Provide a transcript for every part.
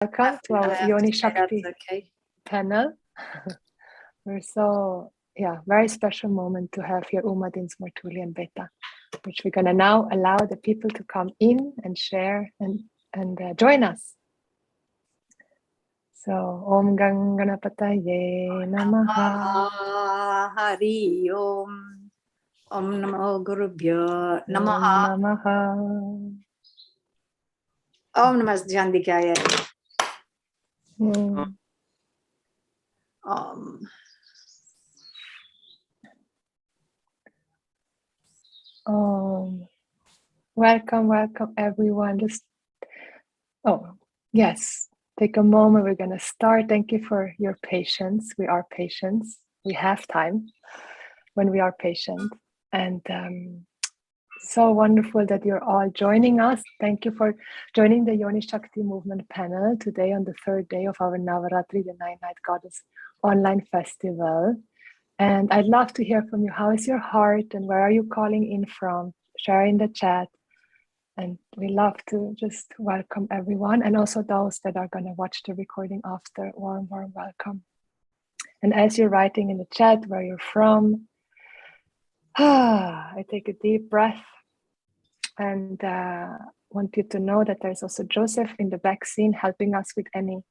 Welcome to our Yoni Shakti okay. panel. We're so, very special moment to have here Uma, Dinsmore-Tuli and Beta, which we're going to now allow the people to come in and share and join us. So, Om Ganganapataye Namaha. Hari Om. Om Namo Gurubhyo Om Namaha. Namaha. Om Namas Jandikaya. Welcome everyone. Take a moment. We're going to start. Thank you for your patience. We are patient. We have time when we are patient. And so wonderful that you're all joining us. Thank you for joining the Yoni Shakti movement panel today on the third day of our Navaratri, the Nine-Night Goddess online festival. And I'd love to hear from you. How is your heart and where are you calling in from? Share in the chat. And we love to just welcome everyone and also those that are going to watch the recording after. Warm welcome. And as you're writing in the chat where you're from, I take a deep breath and want you to know that there's also Joseph in the back scene helping us with any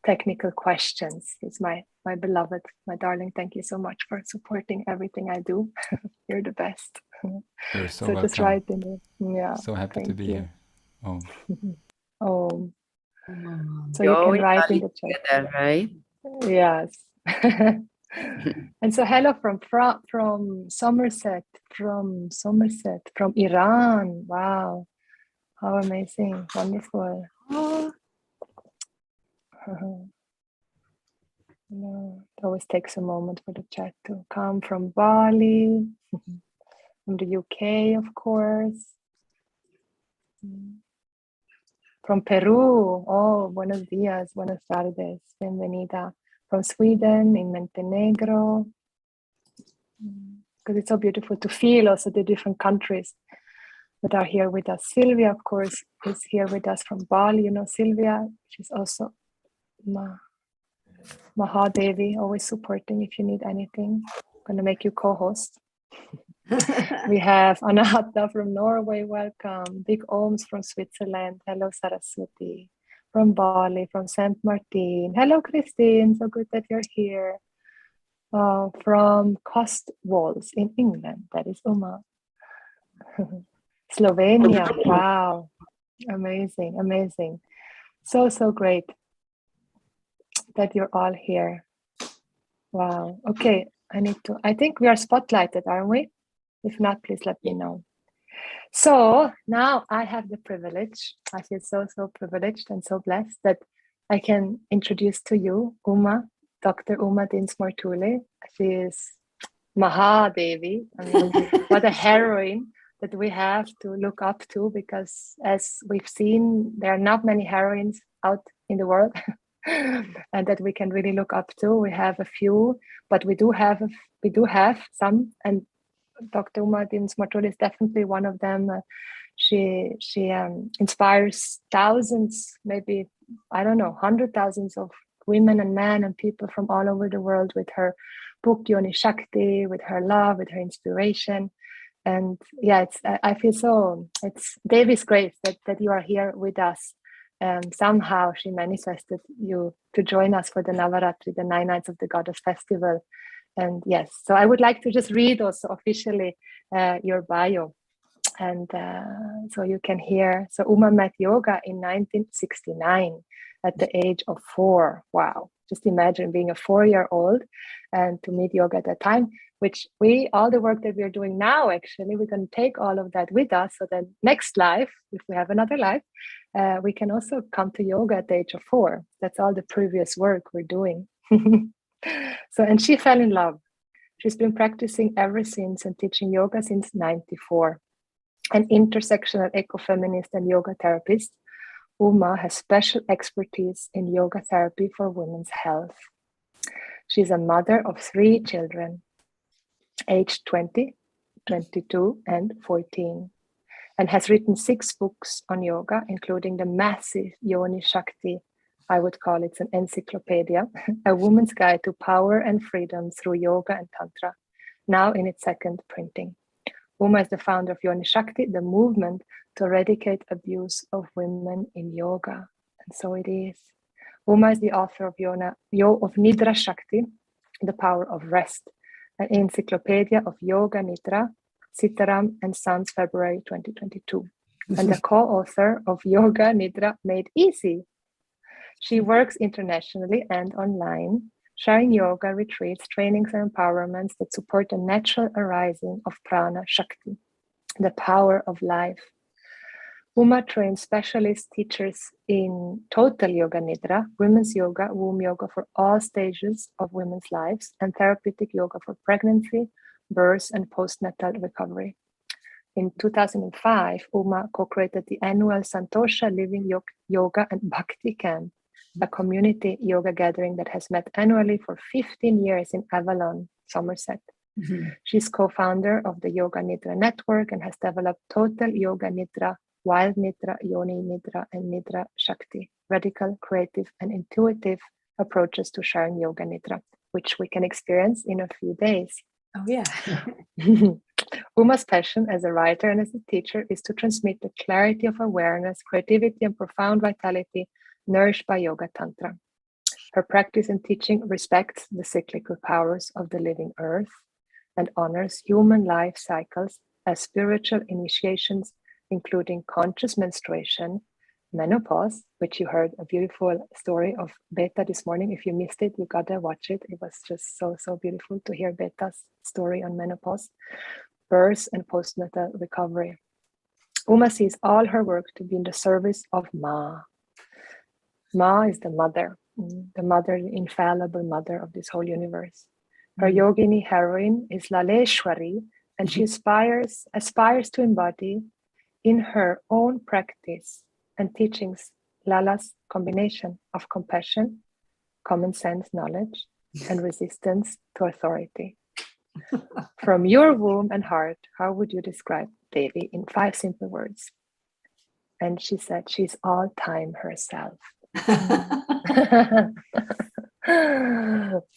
technical questions. He's my beloved, my darling. Thank you so much for supporting everything I do. You're the best. You're so welcome. Just write in it. Yeah. So happy to be here. Oh. So you can write in the chat. Together, right? Yes. And so hello from Somerset, from Iran. Wow. How amazing. Wonderful. It always takes a moment for the chat to come. From Bali, from the UK, of course. From Peru. Oh, buenos días, buenas tardes, bienvenida. From Sweden, in Montenegro. Because it's so beautiful to feel also the different countries that are here with us. Sylvia, of course, is here with us from Bali. You know Sylvia, she's also Devi, always supporting if you need anything. I'm going to make you co-host. We have Anahata from Norway, welcome. Big Oms from Switzerland. Hello, Saraswati. From Bali, from Saint Martin. Hello, Christine. So good that you're here. From Cotswolds in England. That is Uma. Slovenia. Wow. Amazing. So great that you're all here. Wow. Okay. I think we are spotlighted, aren't we? If not, please let me know. So now I have the privilege. I feel so privileged and so blessed that I can introduce to you Uma, Dr. Uma Dinsmore-Tuli. She is Devi. I mean, what a heroine that we have to look up to, because as we've seen, there are not many heroines out in the world and that we can really look up to. We have a few, but we do have some, and Dr. Uma Dinsmore-Tuli is definitely one of them. She inspires thousands, maybe, I don't know, 100,000s of women and men and people from all over the world with her book Yoni Shakti, with her love, with her inspiration. And I feel so, it's Devi's grace that you are here with us. Somehow she manifested you to join us for the Navaratri, the 9 nights of the Goddess Festival. And yes, so I would like to just read also officially your bio. And so you can hear. So Uma met yoga in 1969 at the age of 4. Wow. Just imagine being a 4-year-old and to meet yoga at that time, which all the work that we're doing now, actually, we're going to take all of that with us. So then next life, if we have another life, we can also come to yoga at the age of 4. That's all the previous work we're doing. So, and she fell in love. She's been practicing ever since and teaching yoga since 94. An intersectional ecofeminist and yoga therapist, Uma has special expertise in yoga therapy for women's health. She's a mother of 3 children, aged 20, 22, and 14, and has written 6 books on yoga, including the massive Yoni Shakti I would call it an encyclopedia, a woman's guide to power and freedom through yoga and tantra, now in its second printing. Uma is the founder of Yoni Shakti, the movement to eradicate abuse of women in yoga. And so it is. Uma is the author of Nidra Shakti, the power of rest, an encyclopedia of Yoga Nidra, Sitaram and Sons, February 2022, and the co-author of Yoga Nidra Made Easy. She works internationally and online, sharing yoga retreats, trainings, and empowerments that support the natural arising of prana Shakti, the power of life. Uma trains specialist teachers in total yoga nidra, women's yoga, womb yoga for all stages of women's lives, and therapeutic yoga for pregnancy, birth, and postnatal recovery. In 2005, Uma co-created the annual Santosha Living Yoga and Bhakti Camp, a community yoga gathering that has met annually for 15 years in Avalon, Somerset. Mm-hmm. She's co-founder of the Yoga Nidra Network and has developed Total Yoga Nidra, Wild Nidra, Yoni Nidra, and Nidra Shakti, radical, creative, and intuitive approaches to sharing Yoga Nidra, which we can experience in a few days. Oh, yeah. Uma's passion as a writer and as a teacher is to transmit the clarity of awareness, creativity, and profound vitality nourished by Yoga Tantra. Her practice and teaching respects the cyclical powers of the living earth and honors human life cycles as spiritual initiations, including conscious menstruation, menopause, which you heard a beautiful story of Beta this morning. If you missed it, you gotta watch it. It was just so beautiful to hear Beta's story on menopause, birth, and postnatal recovery. Uma sees all her work to be in the service of Ma. Ma is the mother, the infallible mother of this whole universe. Her yogini heroine is Laleshwari, and she aspires to embody in her own practice and teachings Lala's combination of compassion, common sense knowledge, and resistance to authority. From your womb and heart, how would you describe Devi in 5 simple words? And she said she's all time herself.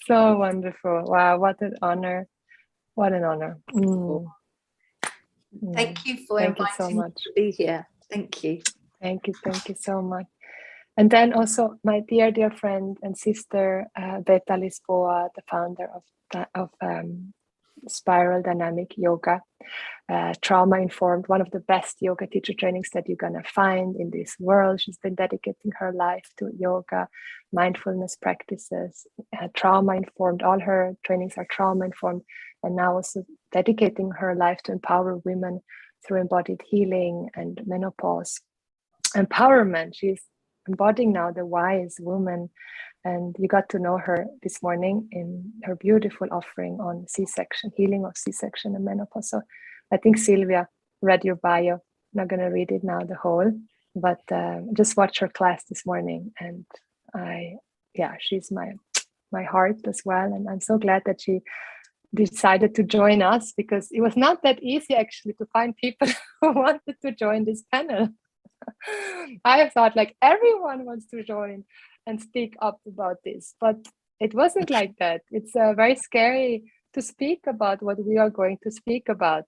So wonderful. Wow, what an honor. What an honor. Thank you for inviting me to be here. Thank you. Thank you so much. And then also my dear friend and sister, Beta Lisboa, the founder of Spiral Dynamic Yoga, trauma-informed, one of the best yoga teacher trainings that you're going to find in this world. She's been dedicating her life to yoga, mindfulness practices, trauma-informed. All her trainings are trauma-informed, and now also dedicating her life to empower women through embodied healing and menopause empowerment. She's embodying now the wise woman, and you got to know her this morning in her beautiful offering on C-section, healing of C-section and menopause. So I think Sylvia read your bio. I'm not going to read it now, the whole, but just watch her class this morning. And she's my heart as well. And I'm so glad that she decided to join us, because it was not that easy actually to find people who wanted to join this panel. I thought like everyone wants to join and speak up about this, but it wasn't like that. It's very scary to speak about what we are going to speak about.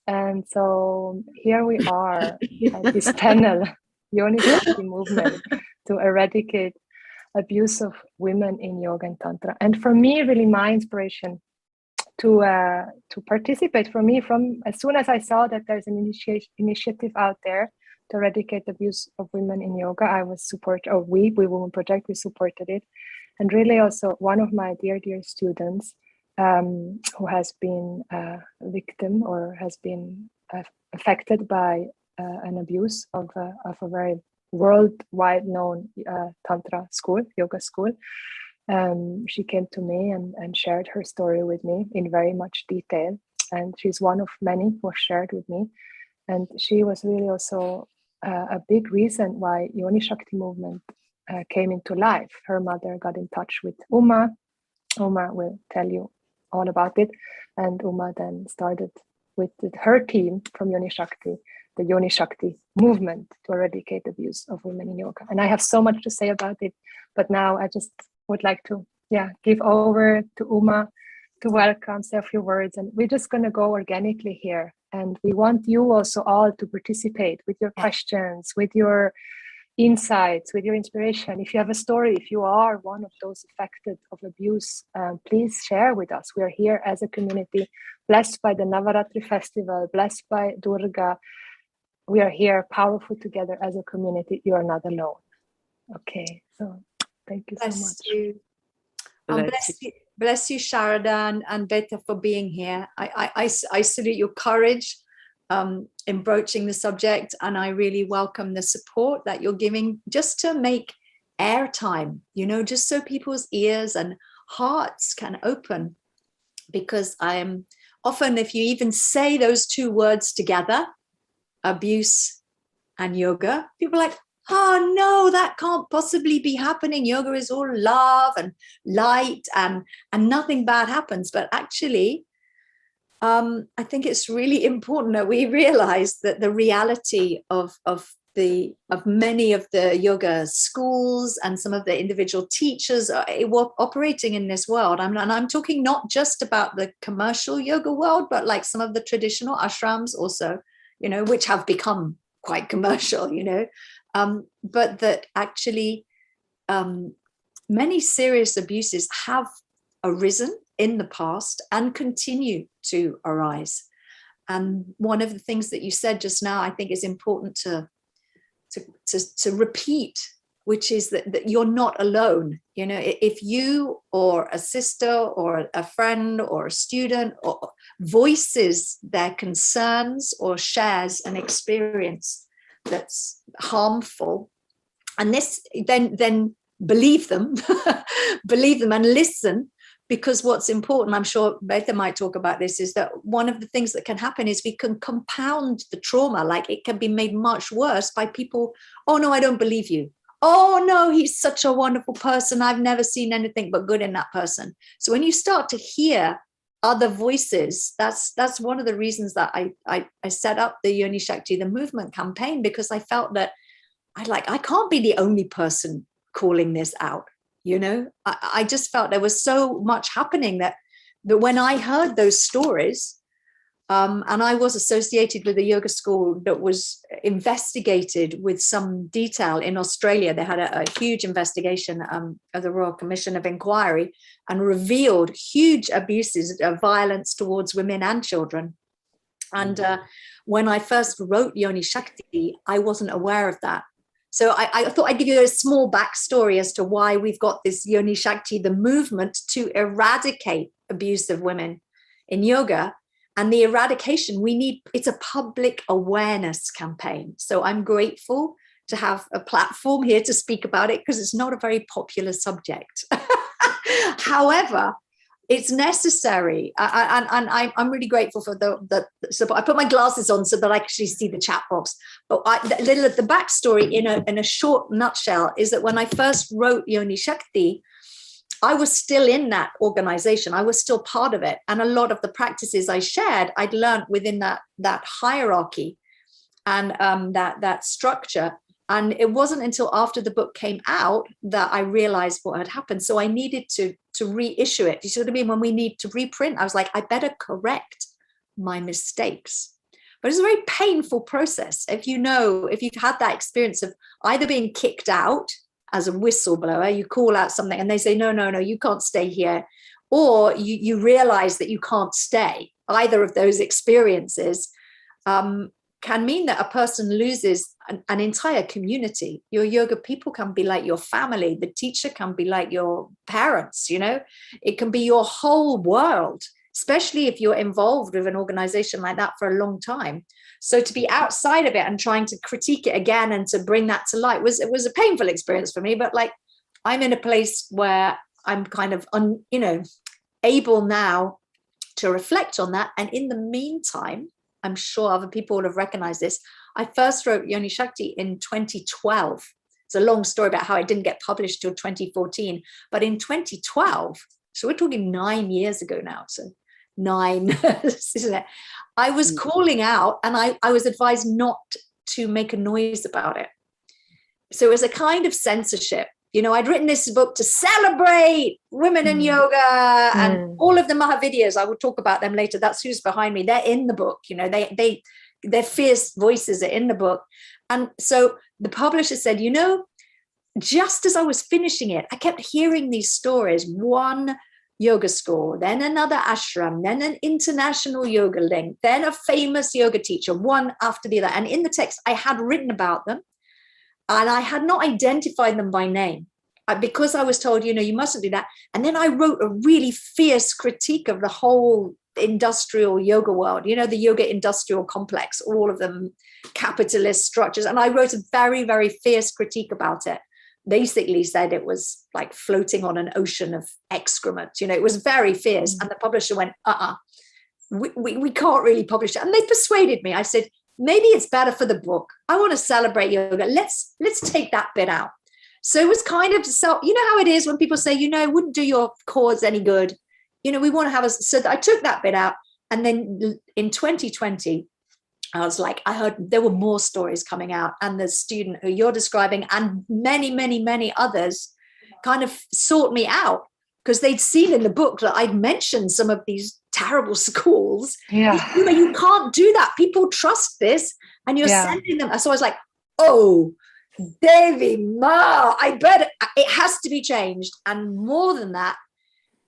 And so here we are at this panel, Yoni Shakti movement to eradicate abuse of women in yoga and tantra. And for me, really my inspiration to participate, for me, from as soon as I saw that there's an initiative out there to eradicate abuse of women in yoga, I was we Women Project, we supported it. And really also one of my dear students who has been a victim or has been affected by an abuse of a very worldwide known tantra school, yoga school. She came to me and shared her story with me in very much detail. And she's one of many who shared with me. And she was really also a big reason why Yoni Shakti movement came into life. Her mother got in touch with Uma. Uma will tell you all about it. And Uma then started with her team from Yoni Shakti the Yoni Shakti movement to eradicate abuse of women in yoga. And I have so much to say about it, but now I just would like to give over to Uma to welcome, say a few words, and we're just going to go organically here. And we want you also all to participate with your questions, with your insights, with your inspiration. If you have a story, if you are one of those affected of abuse, please share with us. We are here as a community, blessed by the Navaratri festival, blessed by Durga. We are here powerful together as a community. You are not alone. Okay, so thank you so much. You. Bless you, Sharada and Beta, for being here. I salute your courage in broaching the subject, and I really welcome the support that you're giving just to make airtime, just so people's ears and hearts can open. Because I am often, if you even say those two words together, abuse and yoga, people are like, oh no, that can't possibly be happening. Yoga is all love and light and nothing bad happens. But actually, I think it's really important that we realize that the reality of many of the yoga schools and some of the individual teachers are operating in this world. And I'm talking not just about the commercial yoga world, but like some of the traditional ashrams also, which have become quite commercial, but that actually many serious abuses have arisen in the past and continue to arise. And one of the things that you said just now, I think is important to repeat, which is that you're not alone. If you or a sister or a friend or a student or voices their concerns or shares an experience that's harmful, and this then believe them and listen, because what's important, I'm sure Beta might talk about this, is that one of the things that can happen is we can compound the trauma. Like, it can be made much worse by people, oh no, I don't believe you, oh no, he's such a wonderful person, I've never seen anything but good in that person. So when you start to hear other voices, that's one of the reasons that I set up the Yoni Shakti, the movement campaign, because I felt that I can't be the only person calling this out. I just felt there was so much happening that when I heard those stories, and I was associated with a yoga school that was investigated with some detail in Australia. They had a huge investigation of the Royal Commission of Inquiry and revealed huge abuses of violence towards women and children. And when I first wrote Yoni Shakti, I wasn't aware of that. So I thought I'd give you a small backstory as to why we've got this Yoni Shakti, the movement to eradicate abuse of women in yoga. And the eradication, it's a public awareness campaign. So I'm grateful to have a platform here to speak about it, because it's not a very popular subject. However, it's necessary. And I'm really grateful for the support. I put my glasses on so that I actually see the chat box. But the backstory in a short nutshell is that when I first wrote Yoni Shakti, I was still in that organization. I was still part of it. And a lot of the practices I shared, I'd learned within that hierarchy and that structure. And it wasn't until after the book came out that I realized what had happened. So I needed to reissue it. You see what I mean? When we need to reprint, I was like, I better correct my mistakes. But it's a very painful process. If you've had that experience of either being kicked out as a whistleblower, you call out something and they say, no, you can't stay here. Or you realize that you can't stay. Either of those experiences can mean that a person loses an entire community. Your yoga people can be like your family. The teacher can be like your parents, It can be your whole world, especially if you're involved with an organization like that for a long time. So to be outside of it and trying to critique it again and to bring that to light was a painful experience for me. But I'm in a place where I'm kind of able now to reflect on that. And in the meantime, I'm sure other people would have recognized this. I first wrote Yoni Shakti in 2012. It's a long story about how it didn't get published till 2014. But in 2012, so we're talking 9 years ago now. So 9, isn't it? I was calling out, and I was advised not to make a noise about it. So it was a kind of censorship. You know, I'd written this book to celebrate women in yoga, and all of the Mahavidyas, I will talk about them later. That's who's behind me. They're in the book. You know, their fierce voices are in the book. And so the publisher said, you know, just as I was finishing it, I kept hearing these stories. One yoga school, then another ashram, then an international yoga link, then a famous yoga teacher, one after the other. And in the text, I had written about them, and I had not identified them by name because I was told, you know, you mustn't do that. And then I wrote a really fierce critique of the whole industrial yoga world, you know, the yoga industrial complex, all of them capitalist structures. And I wrote a very, very fierce critique about it. Basically said it was like floating on an ocean of excrement. You know, it was very fierce. And the publisher went, we can't really publish it. And they persuaded me. I said, maybe it's better for the book. I want to celebrate yoga. Let's take that bit out. So it was kind of, so you know how it is when people say, you know, it wouldn't do your cause any good. You know, we want to have so I took that bit out. And then in 2020, I was like, I heard there were more stories coming out, and the student who you're describing and many, many, many others kind of sought me out because they'd seen in the book that I'd mentioned some of these terrible schools. Yeah. You know, you can't do that. People trust this, and you're sending them. So I was like, oh, Devi, Ma, I bet it has to be changed. And more than that,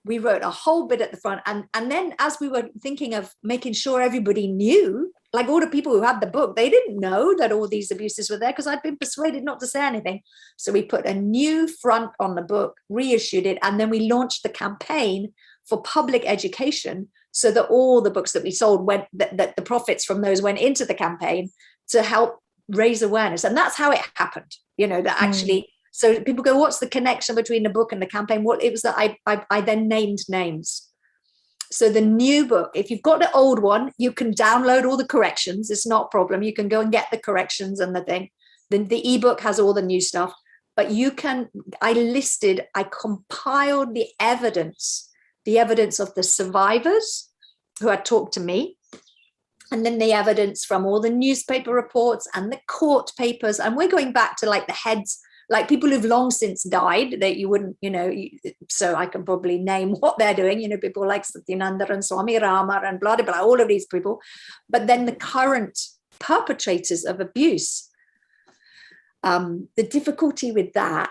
we wrote a whole bit at the front. And then as we were thinking of making sure everybody knew, like all the people who had the book, they didn't know that all these abuses were there because I'd been persuaded not to say anything. So we put a new front on the book, reissued it, and then we launched the campaign for public education so that all the books that we sold went, that the profits from those went into the campaign to help raise awareness. And that's how it happened, you know, that actually, so people go, what's the connection between the book and the campaign? Well, it was that I then named names. So the new book, if you've got the old one, you can download all the corrections. It's not a problem. You can go and get the corrections and the thing. The ebook has all the new stuff, but you can, I compiled the evidence of the survivors who had talked to me, and then the evidence from all the newspaper reports and the court papers. And we're going back to like the heads, like people who've long since died that you wouldn't, you know, so I can probably name what they're doing, you know, people like Satyananda and Swami Rama and blah, blah, blah, all of these people. But then the current perpetrators of abuse, the difficulty with that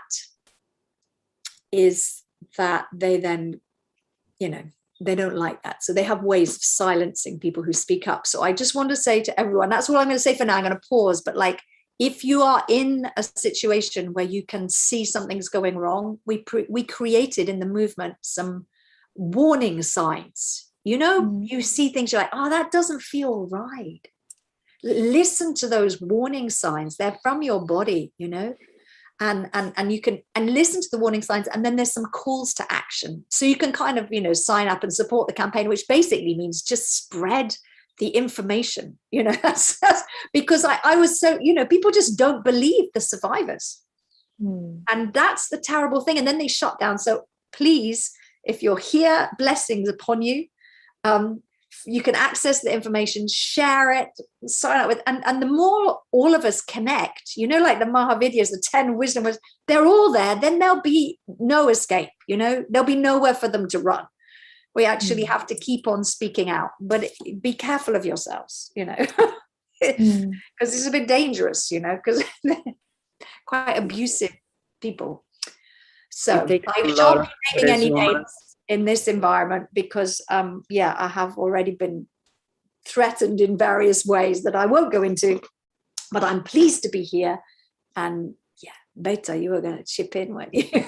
is that they then, you know, they don't like that. So they have ways of silencing people who speak up. So I just want to say to everyone, that's all I'm going to say for now. I'm going to pause, but like, if you are in a situation where you can see something's going wrong, we created in the movement some warning signs. You know, you see things, you're like, oh, that doesn't feel right. Listen to those warning signs. They're from your body, you know, and you can listen to the warning signs. And then there's some calls to action. So you can kind of, you know, sign up and support the campaign, which basically means just spread the information, you know, that's because I was so, you know, people just don't believe the survivors. And that's the terrible thing. And then they shut down. So please, if you're here, blessings upon you. You can access the information, share it, sign up with, and the more all of us connect, you know, like the Mahavidyas, the 10 wisdom words, they're all there, then there'll be no escape, you know, there'll be nowhere for them to run. We actually have to keep on speaking out, but be careful of yourselves, you know, because it's a bit dangerous, you know, because they're quite abusive people. So I shan't be naming any names in this environment because, I have already been threatened in various ways that I won't go into, but I'm pleased to be here. And Beta, you were going to chip in, weren't you?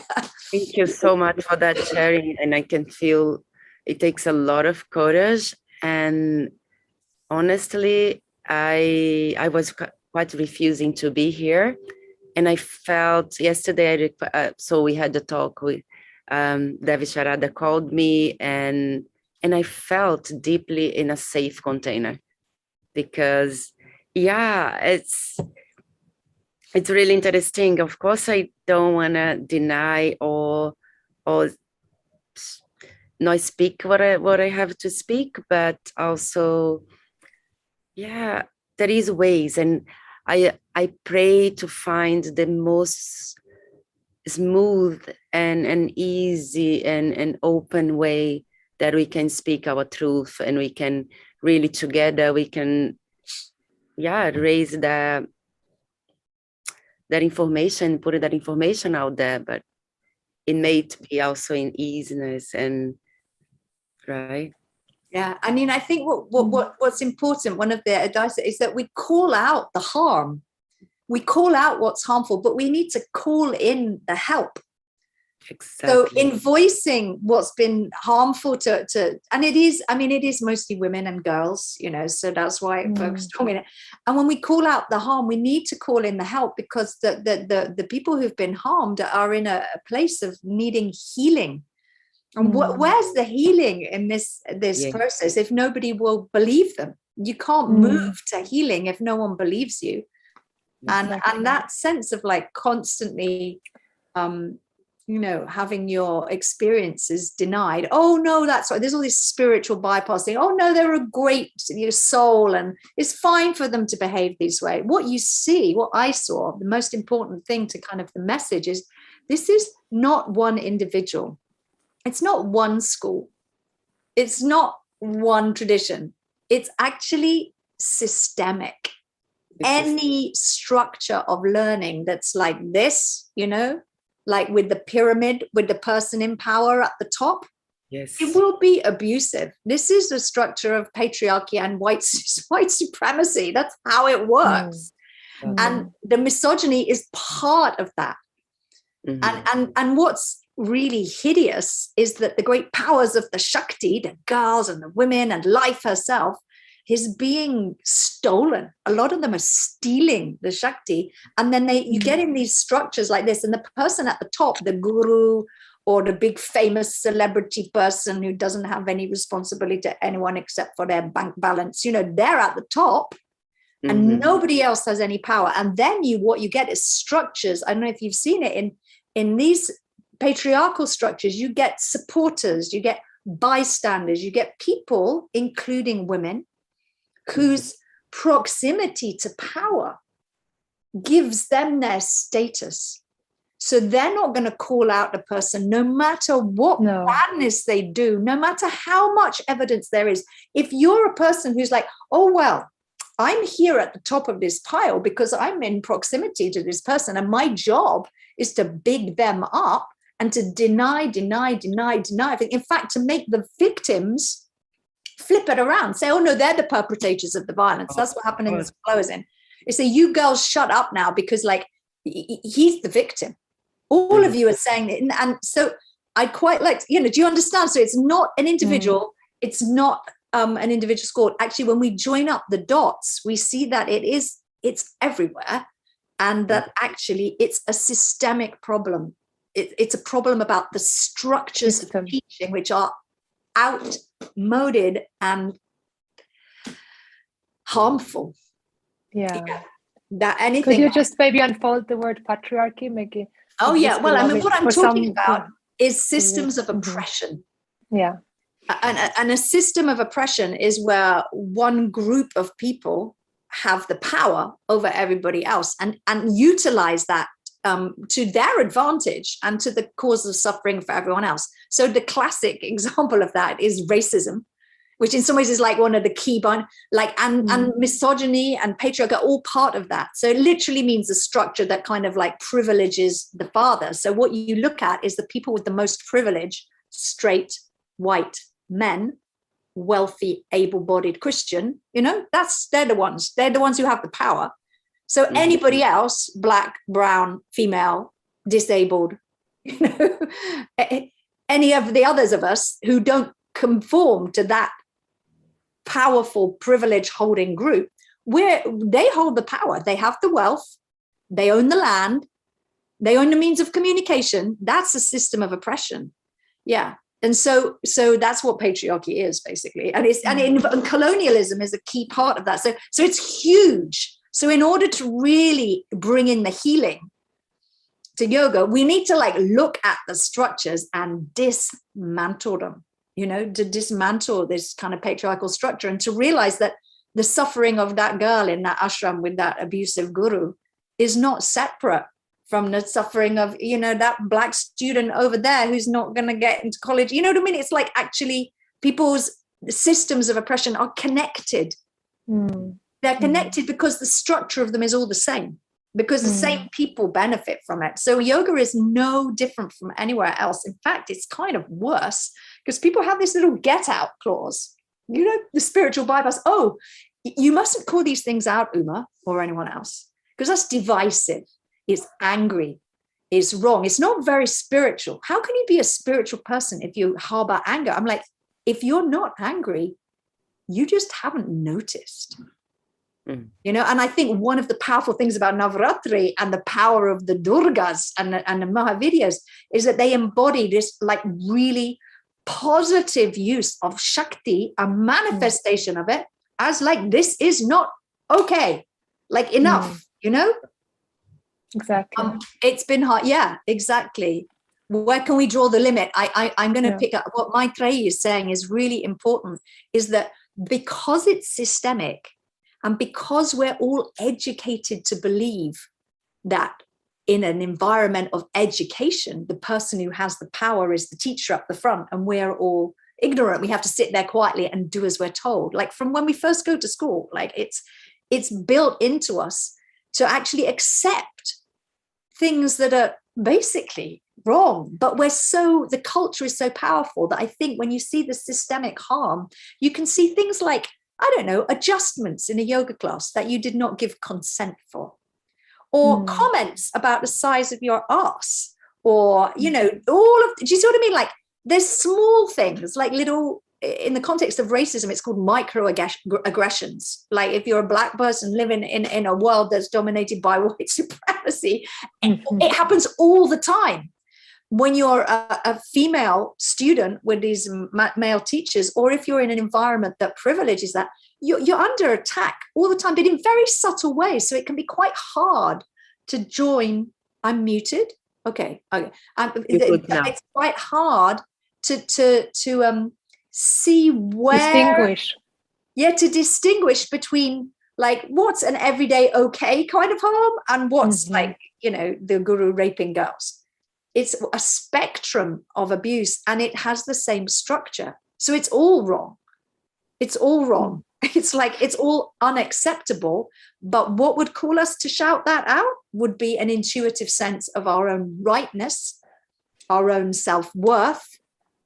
Thank you so much for that sharing. And I can feel it takes a lot of courage. And honestly, I was quite refusing to be here. And I felt yesterday, so we had the talk with Devi Sharada called me, and I felt deeply in a safe container because, it's really interesting. Of course, I don't want to deny or not speak what I have to speak, but also, yeah, there is ways, and I pray to find the most smooth and easy and open way that we can speak our truth, and we can really together we can raise that information, put that information out there, but it may be also in easiness and right. Yeah, I mean, I think what's important, one of the advice is that we call out the harm. We call out what's harmful, but we need to call in the help. Exactly. So in voicing what's been harmful to and it is mostly women and girls, so that's why it focused on it. And when we call out the harm, we need to call in the help, because the people who've been harmed are in a place of needing healing. And where's the healing in this process if nobody will believe them? You can't move to healing if no one believes you. Exactly. And that sense of like constantly having your experiences denied. Oh no, that's why there's all this spiritual bypassing. Oh no, they're a great soul and it's fine for them to behave this way. What you see, what I saw, the most important thing to kind of the message is, this is not one individual. It's not one school. It's not one tradition. It's actually systemic. Any structure of learning that's like this, like with the pyramid, with the person in power at the top, yes, it will be abusive. This is the structure of patriarchy and white supremacy. That's how it works. And the misogyny is part of that. And what's really hideous is that the great powers of the Shakti, the girls and the women and life herself, is being stolen. A lot of them are stealing the Shakti. And then you get in these structures like this, and the person at the top, the guru or the big famous celebrity person who doesn't have any responsibility to anyone except for their bank balance, they're at the top. And nobody else has any power. And then what you get is structures. I don't know if you've seen it in these patriarchal structures. You get supporters, you get bystanders, you get people, including women, whose proximity to power gives them their status. So they're not going to call out the person, no matter what badness they do, no matter how much evidence there is. If you're a person who's like, oh, well, I'm here at the top of this pile because I'm in proximity to this person, and my job is to big them up and to deny. In fact, to make the victims flip it around, say, oh no, they're the perpetrators of the violence. That's what happened in this closing. They say, you girls shut up now because like he's the victim. All of you are saying it. And so I'd quite like, do you understand? So it's not an individual, it's not an individual score. Actually, when we join up the dots, we see that it's everywhere, and that actually it's a systemic problem. It's a problem about the structures of teaching, which are outmoded and harmful. That anything. Could you just maybe unfold the word patriarchy? Maybe. Oh yeah. Well, I mean, what I'm talking about is systems of oppression. Yeah. And a system of oppression is where one group of people have the power over everybody else and utilize that to their advantage and to the cause of suffering for everyone else. So the classic example of that is racism, which in some ways is like one of the key and misogyny and patriarchy are all part of that. So it literally means a structure that kind of like privileges the father. So what you look at is the people with the most privilege, straight, white men, wealthy, able-bodied Christian, they're the ones who have the power. So anybody else, black, brown, female, disabled, any of the others of us who don't conform to that powerful privilege holding group, they hold the power. They have the wealth, they own the land, they own the means of communication. That's a system of oppression. Yeah. And so that's what patriarchy is basically. And colonialism is a key part of that. So it's huge. So in order to really bring in the healing to yoga, we need to like look at the structures and dismantle them. to dismantle this kind of patriarchal structure and to realize that the suffering of that girl in that ashram with that abusive guru is not separate from the suffering of, that Black student over there who's not going to get into college. You know what I mean? It's like actually people's systems of oppression are connected. They're connected because the structure of them is all the same, because the same people benefit from it. So yoga is no different from anywhere else. In fact, it's kind of worse because people have this little get out clause, the spiritual bypass. Oh, you mustn't call these things out, Uma, or anyone else, because that's divisive. It's angry. It's wrong. It's not very spiritual. How can you be a spiritual person if you harbor anger? I'm like, if you're not angry, you just haven't noticed. And I think one of the powerful things about Navaratri and the power of the Durgas and the Mahavidyas is that they embody this like really positive use of Shakti, a manifestation of it, as like, this is not okay, like enough, Exactly. It's been hard. Yeah, exactly. Where can we draw the limit? I'm going to pick up what Maitreyi is saying is really important, is that because it's systemic and because we're all educated to believe that in an environment of education, the person who has the power is the teacher up the front, and we're all ignorant. We have to sit there quietly and do as we're told. Like from when we first go to school, like it's built into us to actually accept things that are basically wrong. But the culture is so powerful that I think when you see the systemic harm, you can see things like, I don't know, adjustments in a yoga class that you did not give consent for, or comments about the size of your ass, or, do you see what I mean? Like there's small things, like little, in the context of racism, it's called microaggressions. Like if you're a Black person living in a world that's dominated by white supremacy, it happens all the time. When you're a female student with these male teachers, or if you're in an environment that privileges that, you're under attack all the time, but in very subtle ways. So it can be quite hard to join. I'm muted. Okay. It's quite hard to see where to distinguish between like what's an everyday okay kind of harm and what's like the guru raping girls. It's a spectrum of abuse, and it has the same structure, so it's all wrong. It's like it's all unacceptable. But what would call us to shout that out would be an intuitive sense of our own rightness, our own self-worth,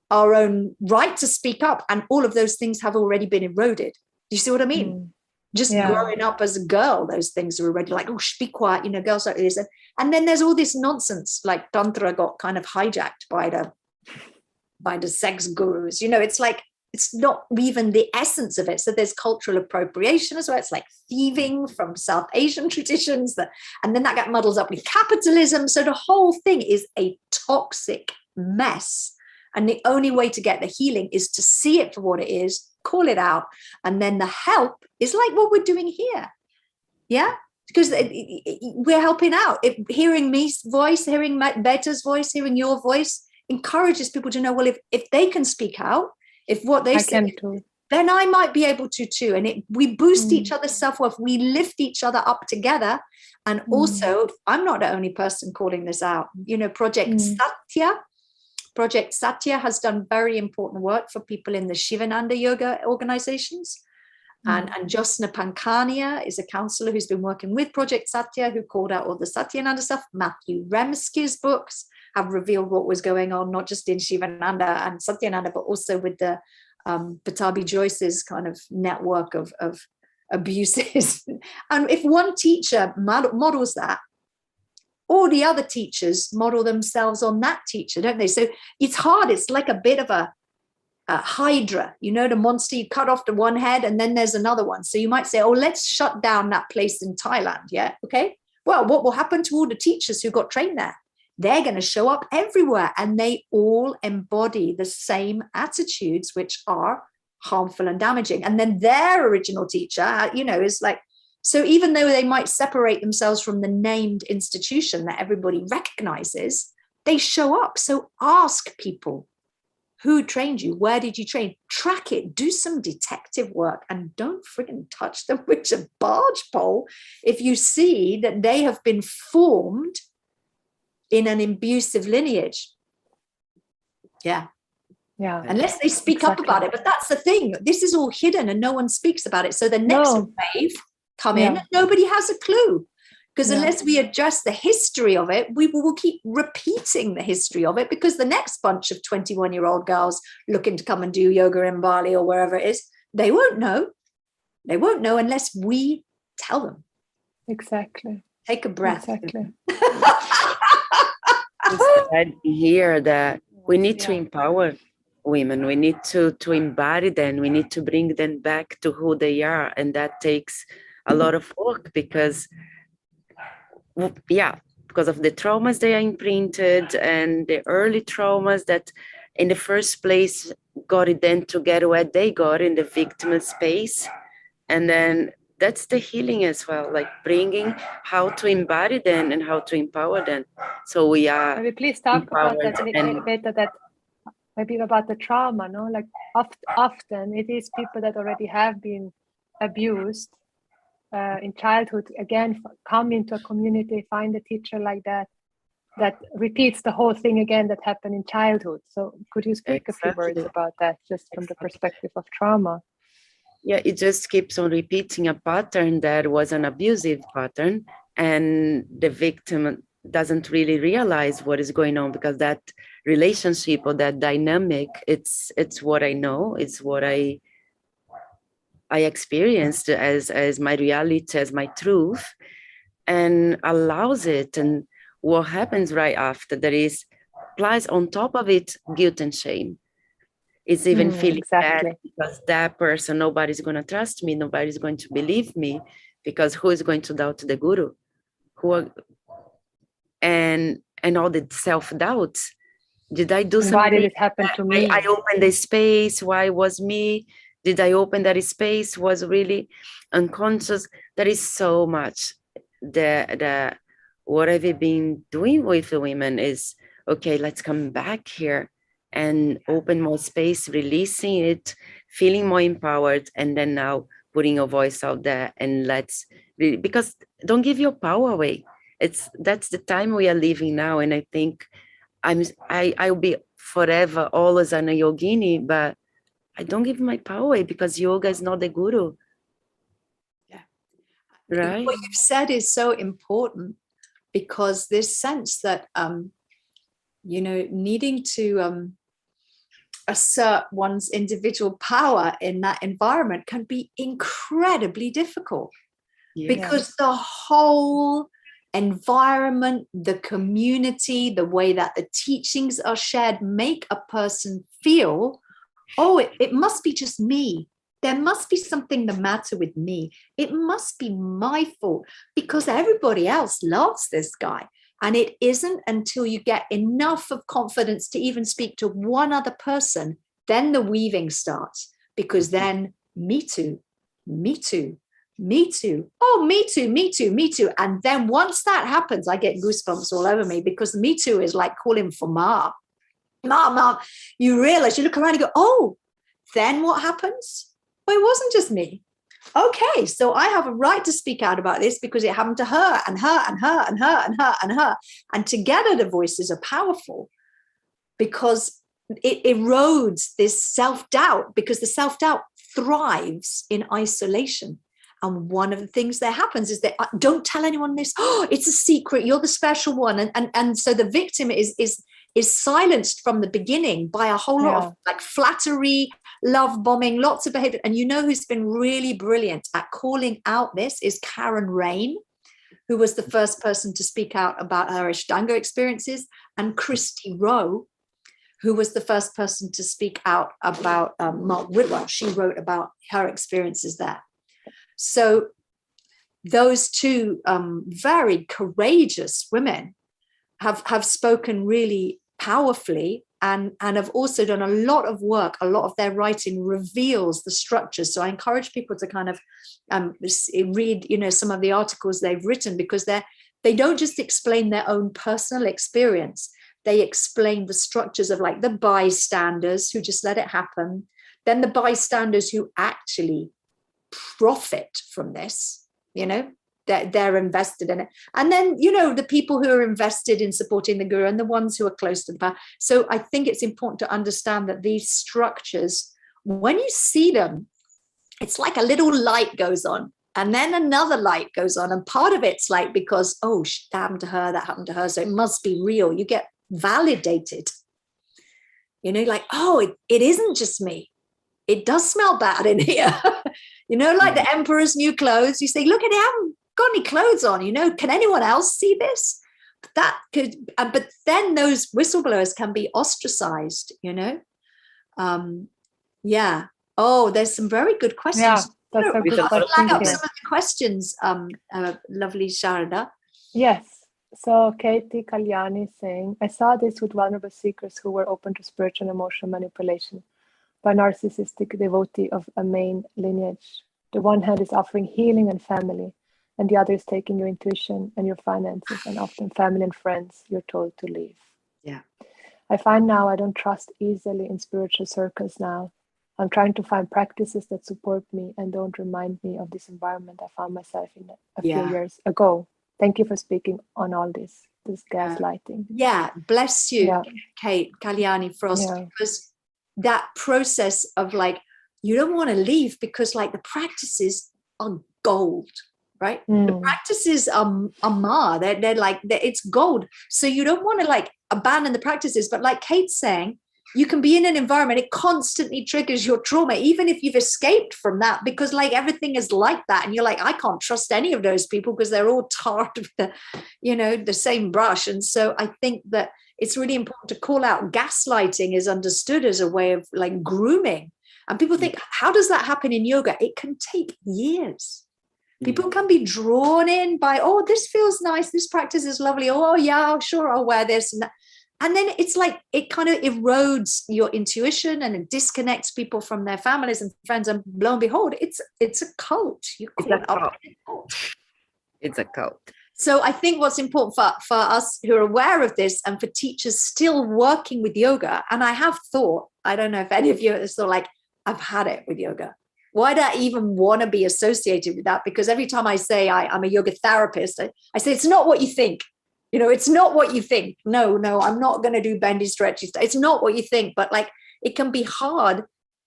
our own right to speak up, and all of those things have already been eroded. Do you see what I mean? Just growing up as a girl, those things are already like, oh, be quiet, girls like this. And then there's all this nonsense, like Tantra got kind of hijacked by the sex gurus. It's like, it's not even the essence of it. So there's cultural appropriation as well. It's like thieving from South Asian traditions, and then that got muddled up with capitalism. So the whole thing is a toxic mess. And the only way to get the healing is to see it for what it is, call it out. And then the help is like what we're doing here. Yeah. Because we're helping out. Hearing me's voice, hearing Beta's voice, hearing your voice encourages people to know, well, if they can speak out, if what they say, then I might be able to too. And we boost each other's self-worth. We lift each other up together. And also, I'm not the only person calling this out. Project Satya has done very important work for people in the Shivananda yoga organizations. And Josna Pankania is a counselor who's been working with Project Satya, who called out all the Satyananda stuff. Matthew Remsky's books have revealed what was going on, not just in Shivananda and Satyananda, but also with the Patabi Joyce's kind of network of abuses. And if one teacher models that, all the other teachers model themselves on that teacher, don't they? So it's hard. It's like a bit of a hydra, the monster. You cut off the one head and then there's another one. So you might say, oh, let's shut down that place in Thailand. Yeah. Okay. Well, what will happen to all the teachers who got trained there? They're going to show up everywhere, and they all embody the same attitudes, which are harmful and damaging. And then their original teacher, is like, so even though they might separate themselves from the named institution that everybody recognizes, they show up. So ask people, Who trained you? Where did you train? Track it. Do some detective work, and don't friggin' touch them with a barge pole if you see that they have been formed in an abusive lineage. Yeah. Unless they speak up about it. But that's the thing. This is all hidden and no one speaks about it. So the next wave come in, and nobody has a clue. Because unless we address the history of it, we will keep repeating the history of it, because the next bunch of 21-year-old girls looking to come and do yoga in Bali or wherever it is, they won't know. They won't know unless we tell them. Exactly. Take a breath. Exactly. I hear that we need to empower women. We need to embody them. We need to bring them back to who they are. And that takes a lot of work, because because of the traumas they are imprinted, and the early traumas that in the first place got them to get where they got in the victim space. And then that's the healing as well, like bringing how to embody them and how to empower them. So we are. Maybe please talk about that a little bit, that maybe about the trauma, no? Like often it is people that already have been abused in childhood, again, come into a community, find a teacher like that repeats the whole thing again that happened in childhood. So could you speak a few words about that, just from the perspective of trauma? Yeah, it just keeps on repeating a pattern that was an abusive pattern, and the victim doesn't really realize what is going on, because that relationship or that dynamic, it's what I know, it's what I experienced as my reality, as my truth, and allows it. And what happens right after that is, plus on top of it, guilt and shame. It's even feeling bad because that person, nobody's going to trust me, nobody's going to believe me, because who is going to doubt the guru? And all the self-doubts. Did I do something? Why did it happen to me? I opened the space. Why was me? Did I open that space? Was really unconscious. There is so much. What I've been doing with the women is, okay, let's come back here and open more space, releasing it, feeling more empowered, and then now putting your voice out there. And let's really, because don't give your power away. That's the time we are living now. And I think I'll be forever always an yogini, but I don't give my power away, because yoga is not the guru. Yeah. Right. What you've said is so important, because this sense that, needing to assert one's individual power in that environment can be incredibly difficult. Because the whole environment, the community, the way that the teachings are shared make a person feel, it must be just me. There must be something the matter with me. It must be my fault, because everybody else loves this guy. And it isn't until you get enough of confidence to even speak to one other person, then the weaving starts. Because then me too, me too, me too. Oh, me too, me too, me too. And then once that happens, I get goosebumps all over me, because me too is like calling for Ma. Ma, you realize, you look around and go, oh, then what happens? Well, it wasn't just me. Okay, so I have a right to speak out about this, because it happened to her and her and her and her and her and her. And together the voices are powerful, because it erodes this self-doubt, because the self-doubt thrives in isolation. And one of the things that happens is that don't tell anyone this. Oh, it's a secret. You're the special one. And so the victim is silenced from the beginning by a whole lot of like flattery, love bombing, lots of behavior. And you know who's been really brilliant at calling out this is Karen Rain, who was the first person to speak out about her Ashtanga experiences, and Christy Rowe, who was the first person to speak out about Mark Whitwell. She wrote about her experiences there. So those two very courageous women have spoken really powerfully, and have also done a lot of work. A lot of their writing reveals the structures. So I encourage people to kind of read, some of the articles they've written, because they don't just explain their own personal experience. they explain the structures of like the bystanders who just let it happen, then the bystanders who actually profit from this, you know, that they're invested in it. And then, you know, the people who are invested in supporting the guru and the ones who are close to the power. So I think it's important to understand that these structures, when you see them, it's like a little light goes on and then another light goes on. And part of it's like, because, oh, that happened to her, that happened to her. So it must be real. You get validated, you know, like, oh, it isn't just me. It does smell bad in here. You know, like the emperor's new clothes. You say, look at him. Got any clothes on, you know, can anyone else see this? That could, but then those whistleblowers can be ostracized, you know. Yeah. Oh, there's some very good questions. Yeah, that's a good Flag question up here. some of the questions, lovely Sharada. Yes. So Katie Kalyani is saying, I saw this with vulnerable seekers who were open to spiritual and emotional manipulation by a narcissistic devotee of a main lineage. The one hand is offering healing and family, and the other is taking your intuition and your finances, and often family and friends you're told to leave. Yeah. I find now I don't trust easily in spiritual circles now. I'm trying to find practices that support me and don't remind me of this environment I found myself in a few years ago. Thank you for speaking on all this gaslighting. Yeah, bless you, Kate Kalyani Frost, Yeah. because that process of like, you don't want to leave because like the practices are gold. Right? The practices are ma. They're like, it's gold. So you don't want to like abandon the practices. But like Kate's saying, you can be in an environment, it constantly triggers your trauma, even if you've escaped from that, because like everything is like that. And you're like, I can't trust any of those people because they're all tarred with the, you know, the same brush. And so I think that it's really important to call out gaslighting is understood as a way of like grooming. And people think, how does that happen in yoga? It can take years. People can be drawn in by, oh, this feels nice. This practice is lovely. Oh, yeah, sure, I'll wear this. And then it's like, it kind of erodes your intuition and it disconnects people from their families and friends. And lo and behold, it's a cult. You call it up. It's a cult. So I think what's important for us who are aware of this and for teachers still working with yoga, and I have thought, I don't know if any of you are still like, I've had it with yoga. Why do I even want to be associated with that? Because every time I say I'm a yoga therapist, I say, it's not what you think. You know, it's not what you think. No, I'm not going to do bendy, stretchy stuff. It's not what you think. But like, it can be hard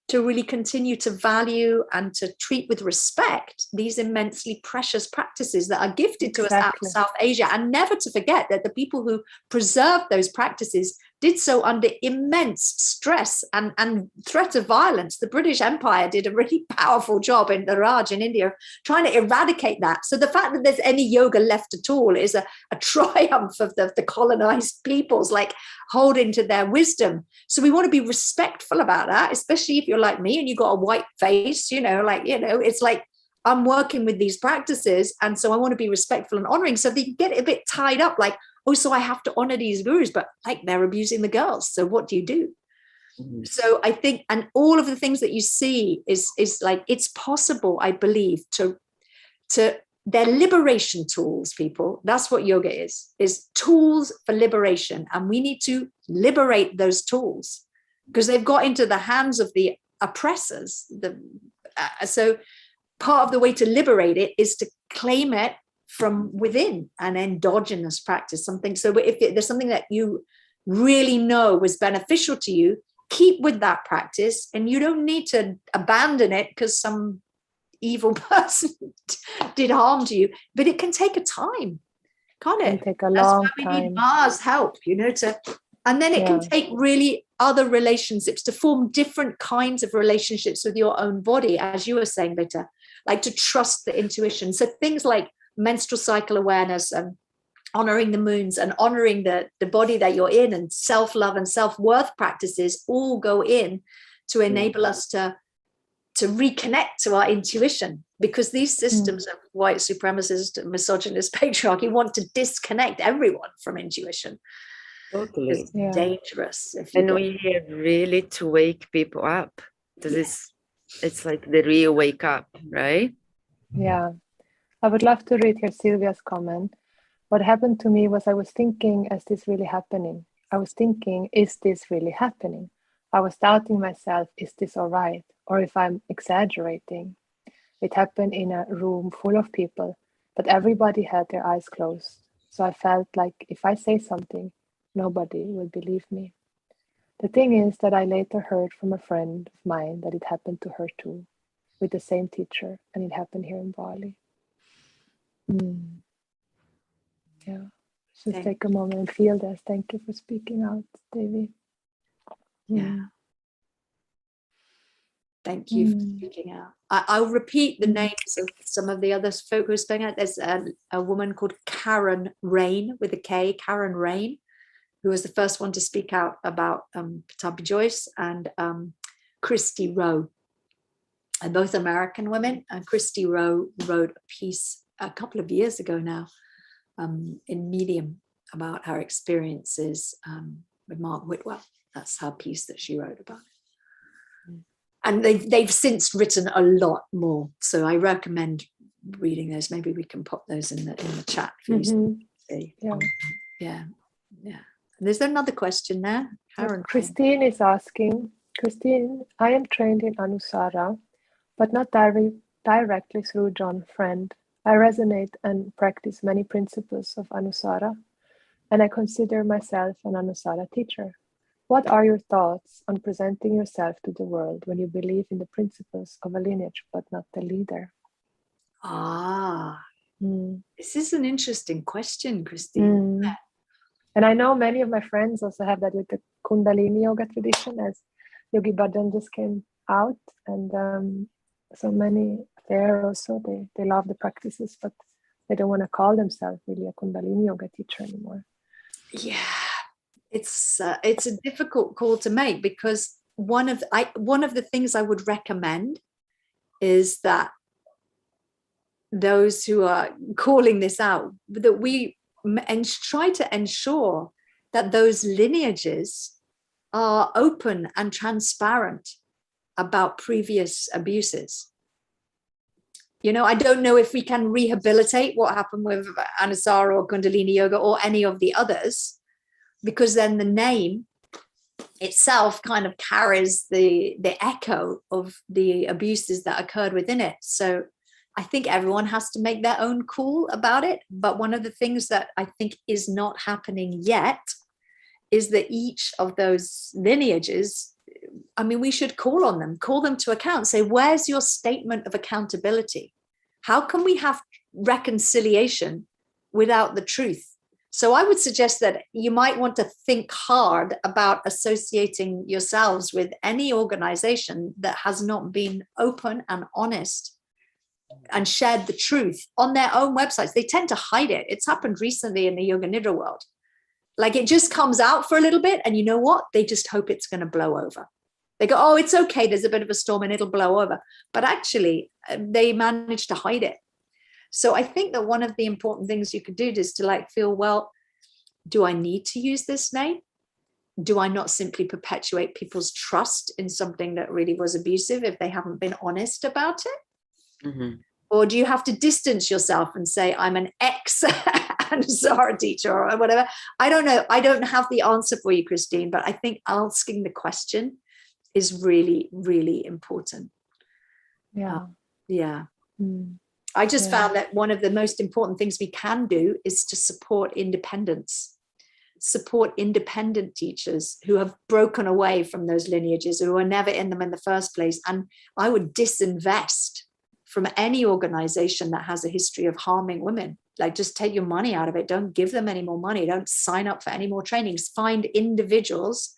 to really continue to value and to treat with respect these immensely precious practices that are gifted to us out of South Asia, and never to forget that the people who preserved those practices did so under immense stress and threat of violence. The British Empire did a really powerful job in the Raj in India trying to eradicate that. So the fact that there's any yoga left at all is a triumph of the colonized peoples, like holding to their wisdom. So we want to be respectful about that, especially if you're like me and you've got a white face, you know, like, you know, it's like, I'm working with these practices. And so I want to be respectful and honoring. So they get a bit tied up like, oh, so I have to honor these gurus, but like they're abusing the girls. So what do you do? So I think, and all of the things that you see is like, it's possible, I believe, to they're liberation tools, people. That's what yoga is tools for liberation. And we need to liberate those tools because they've got into the hands of the oppressors. So part of the way to liberate it is to claim it from within, an endogenous practice, something. So if there's something that you really know was beneficial to you, keep with that practice, and you don't need to abandon it because some evil person did harm to you. But it can take a time, can't it? It can take a long time. We need Mars help, you know, and then it can take really other relationships to form different kinds of relationships with your own body, as you were saying, Vita, like to trust the intuition. So things like menstrual cycle awareness and honoring the moons and honoring the body that you're in, and self-love and self-worth practices all go in to enable us to reconnect to our intuition, because these systems of white supremacist, misogynist patriarchy want to disconnect everyone from intuition. Totally. It's dangerous. And we're here really to wake people up, because it's like the real wake up, right? Yeah. I would love to read here Sylvia's comment. What happened to me was I was thinking, is this really happening? I was thinking, is this really happening? I was doubting myself, is this all right? Or if I'm exaggerating. It happened in a room full of people, but everybody had their eyes closed. So I felt like if I say something, nobody will believe me. The thing is that I later heard from a friend of mine that it happened to her too, with the same teacher, and it happened here in Bali. Yeah. Just take a moment and feel this. Thank you for speaking out, Devi. Yeah. Thank you for speaking out. I'll repeat the names of some of the other folk who are speaking out. There's a woman called Karen Rain with a K, Karen Rain, who was the first one to speak out about Pattabhi Jois, and Christy Rowe, and both American women. And Christy Rowe wrote a piece a couple of years ago now in Medium about her experiences with Mark Whitwell. That's her piece that she wrote about it. And they've since written a lot more. So I recommend reading those. Maybe we can pop those in the chat for you to see. Yeah. And is there another question there? Karen. Christine is asking, Christine, I am trained in Anusara, but not directly through John Friend. I resonate and practice many principles of Anusara, and I consider myself an Anusara teacher. What are your thoughts on presenting yourself to the world when you believe in the principles of a lineage, but not the leader? This is an interesting question, Christine. And I know many of my friends also have that with the Kundalini yoga tradition, as Yogi Bhajan just came out, and so many there also, they love the practices, but they don't want to call themselves really a Kundalini yoga teacher anymore. Yeah. It's a difficult call to make, because one of the things I would recommend is that those who are calling this out, that we try to ensure that those lineages are open and transparent about previous abuses. I don't know if we can rehabilitate what happened with Anusara or Kundalini yoga or any of the others, because then the name itself kind of carries the echo of the abuses that occurred within it. So I think everyone has to make their own call about it. But one of the things that I think is not happening yet is that each of those lineages, we should call them to account, say, where's your statement of accountability? How can we have reconciliation without the truth? So I would suggest that you might want to think hard about associating yourselves with any organization that has not been open and honest and shared the truth on their own websites. They tend to hide it. It's happened recently in the Yoga Nidra world. Like, it just comes out for a little bit, and you know what? They just hope it's going to blow over. They go, oh, it's okay, there's a bit of a storm and it'll blow over. But actually, they managed to hide it. So I think that one of the important things you could do is to feel, well, do I need to use this name? Do I not simply perpetuate people's trust in something that really was abusive if they haven't been honest about it? Or do you have to distance yourself and say, I'm an ex-Anusara teacher or whatever? I don't know. I don't have the answer for you, Christine, but I think asking the question is really, really important. I just found that one of the most important things we can do is to support independence, support independent teachers who have broken away from those lineages, who were never in them in the first place. And I would disinvest from any organization that has a history of harming women. Like, just take your money out of it. Don't give them any more money. Don't sign up for any more trainings. Find individuals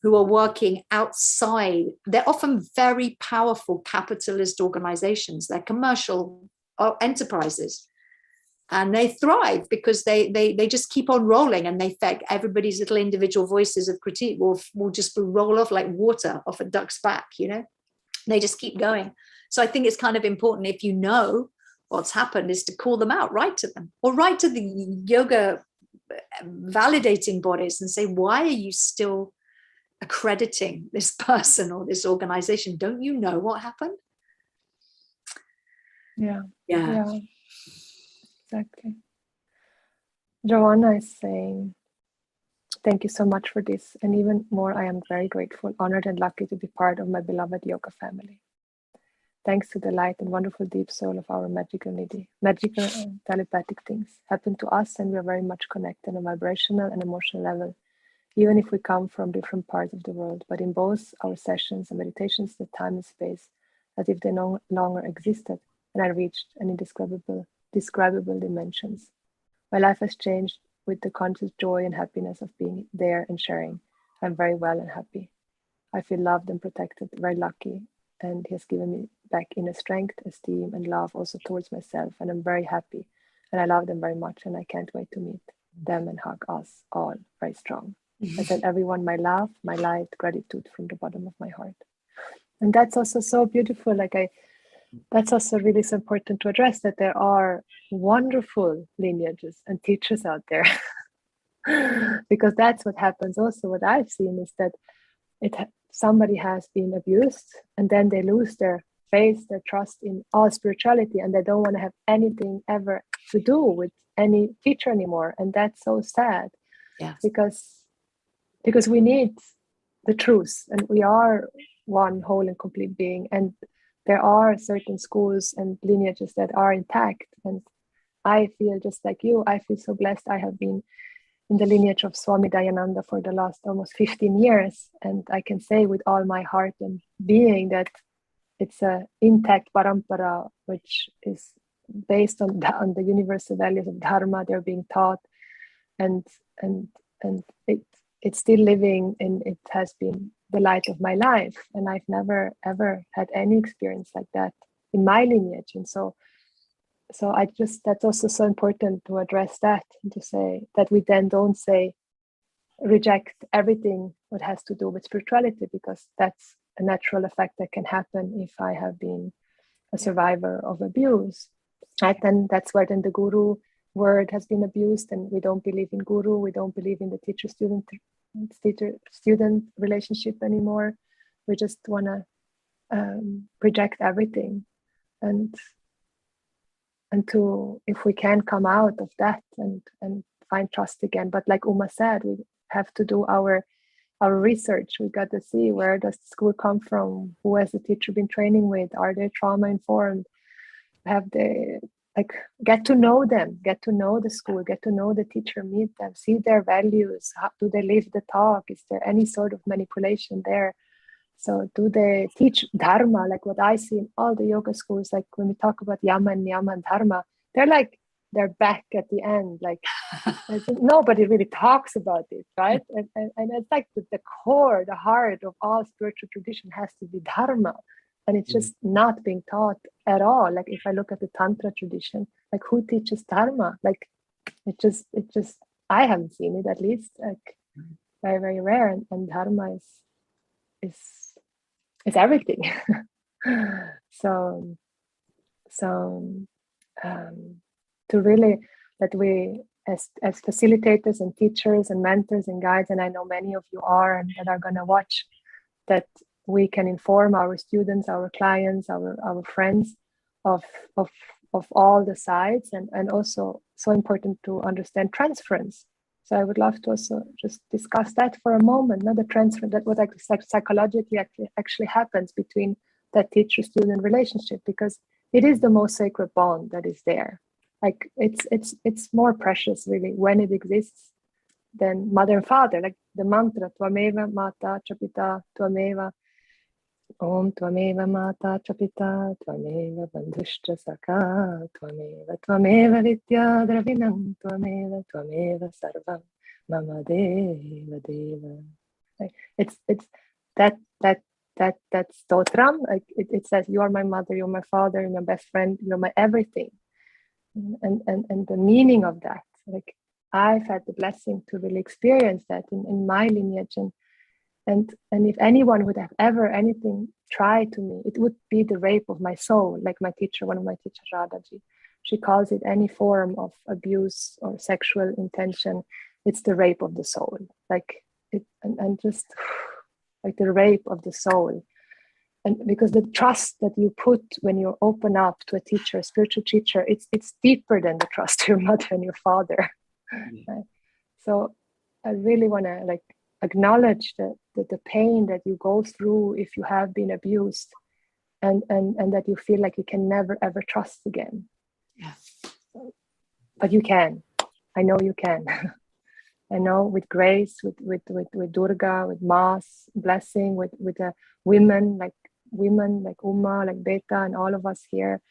who are working outside. They're often very powerful capitalist organizations. They're commercial enterprises, and they thrive because they just keep on rolling, and they think everybody's little individual voices of critique will just roll off like water off a duck's back. They just keep going. So I think it's kind of important, if you know what's happened, is to call them out, write to them, or write to the yoga validating bodies and say, why are you still accrediting this person or this organization? Don't you know what happened? Yeah, exactly. Joanna is saying, Thank you so much for this. And even more, I am very grateful, honored, and lucky to be part of my beloved yoga family. Thanks to the light and wonderful deep soul of our magical and telepathic things happen to us, and we are very much connected on a vibrational and emotional level, even if we come from different parts of the world. But in both our sessions and meditations, the time and space, as if they no longer existed, and I reached an indescribable dimensions. My life has changed with the conscious joy and happiness of being there and sharing. I'm very well and happy. I feel loved and protected, very lucky, and he has given me back inner strength, esteem, and love also towards myself, and I'm very happy, and I love them very much, and I can't wait to meet them and hug us all very strong. I send everyone my love, my light, gratitude from the bottom of my heart. And that's also so beautiful. That's also really so important to address, that there are wonderful lineages and teachers out there. Because that's what happens also. What I've seen is that somebody has been abused, and then they lose their faith, their trust in all spirituality, and they don't want to have anything ever to do with any teacher anymore. And that's so sad. Yes. Because we need the truth, and we are one whole and complete being, and there are certain schools and lineages that are intact. And I feel just like you, I feel so blessed. I have been in the lineage of Swami Dayananda for the last almost 15 years, and I can say with all my heart and being that it's an intact parampara, which is based on the universal values of Dharma. They're being taught, and it's still living, and it has been the light of my life. And I've never ever had any experience like that in my lineage. And so that's also so important to address that, and to say that we then don't say reject everything what has to do with spirituality, because that's a natural effect that can happen if I have been a survivor of abuse. Right? Then that's where then the guru word has been abused, and we don't believe in guru, we don't believe in the teacher-student relationship anymore. We just want to reject everything, and to, if we can come out of that and find trust again. But like Uma said, we have to do our research. We got to see, where does the school come from, who has the teacher been training with, are they trauma informed, have they get to know them, get to know the school, get to know the teacher, meet them, see their values. How do they live the talk? Is there any sort of manipulation there? So do they teach dharma, like what I see in all the yoga schools? Like when we talk about yama and dharma, they're back at the end. Like nobody really talks about it, right? And it's like the core, the heart of all spiritual tradition has to be dharma. And it's just not being taught at all. Like if I look at the Tantra tradition, like who teaches dharma? Like it just I haven't seen it, at least, like very, very rare. And dharma is everything. So to really, that we as facilitators and teachers and mentors and guides, and I know many of you are, and that are going to watch, that we can inform our students, our clients, our friends of all the sides, and also so important to understand transference. So I would love to also just discuss that for a moment, not the transfer, that what psychologically actually happens between that teacher-student relationship, because it is the most sacred bond that is there. Like it's more precious really when it exists than mother and father. Like the mantra, Tvameva Mata Chapita Tvameva Om Tvameva Mata Chapita Tvameva Bandhushcha Saka Tvameva Vidya Dravinam Tvameva Sarvam Mama Deva Deva. Like it's that stotram. Like it says, you are my mother, you're my father, you're my best friend, you're my everything. And the meaning of that, like I've had the blessing to really experience that in my lineage, and if anyone would have ever anything tried to me, it would be the rape of my soul. Like my teacher, one of my teachers, Sharada, she calls it any form of abuse or sexual intention, it's the rape of the soul. Like it, and just like the rape of the soul. And because the trust that you put when you open up to a teacher, a spiritual teacher, it's deeper than the trust to your mother and your father. Right? So I really want to like acknowledge the pain that you go through if you have been abused, and that you feel like you can never ever trust again. Yeah. But you can. I know you can. I know with grace, with Durga, with mass blessing, with women like Uma, like Beta, and all of us here,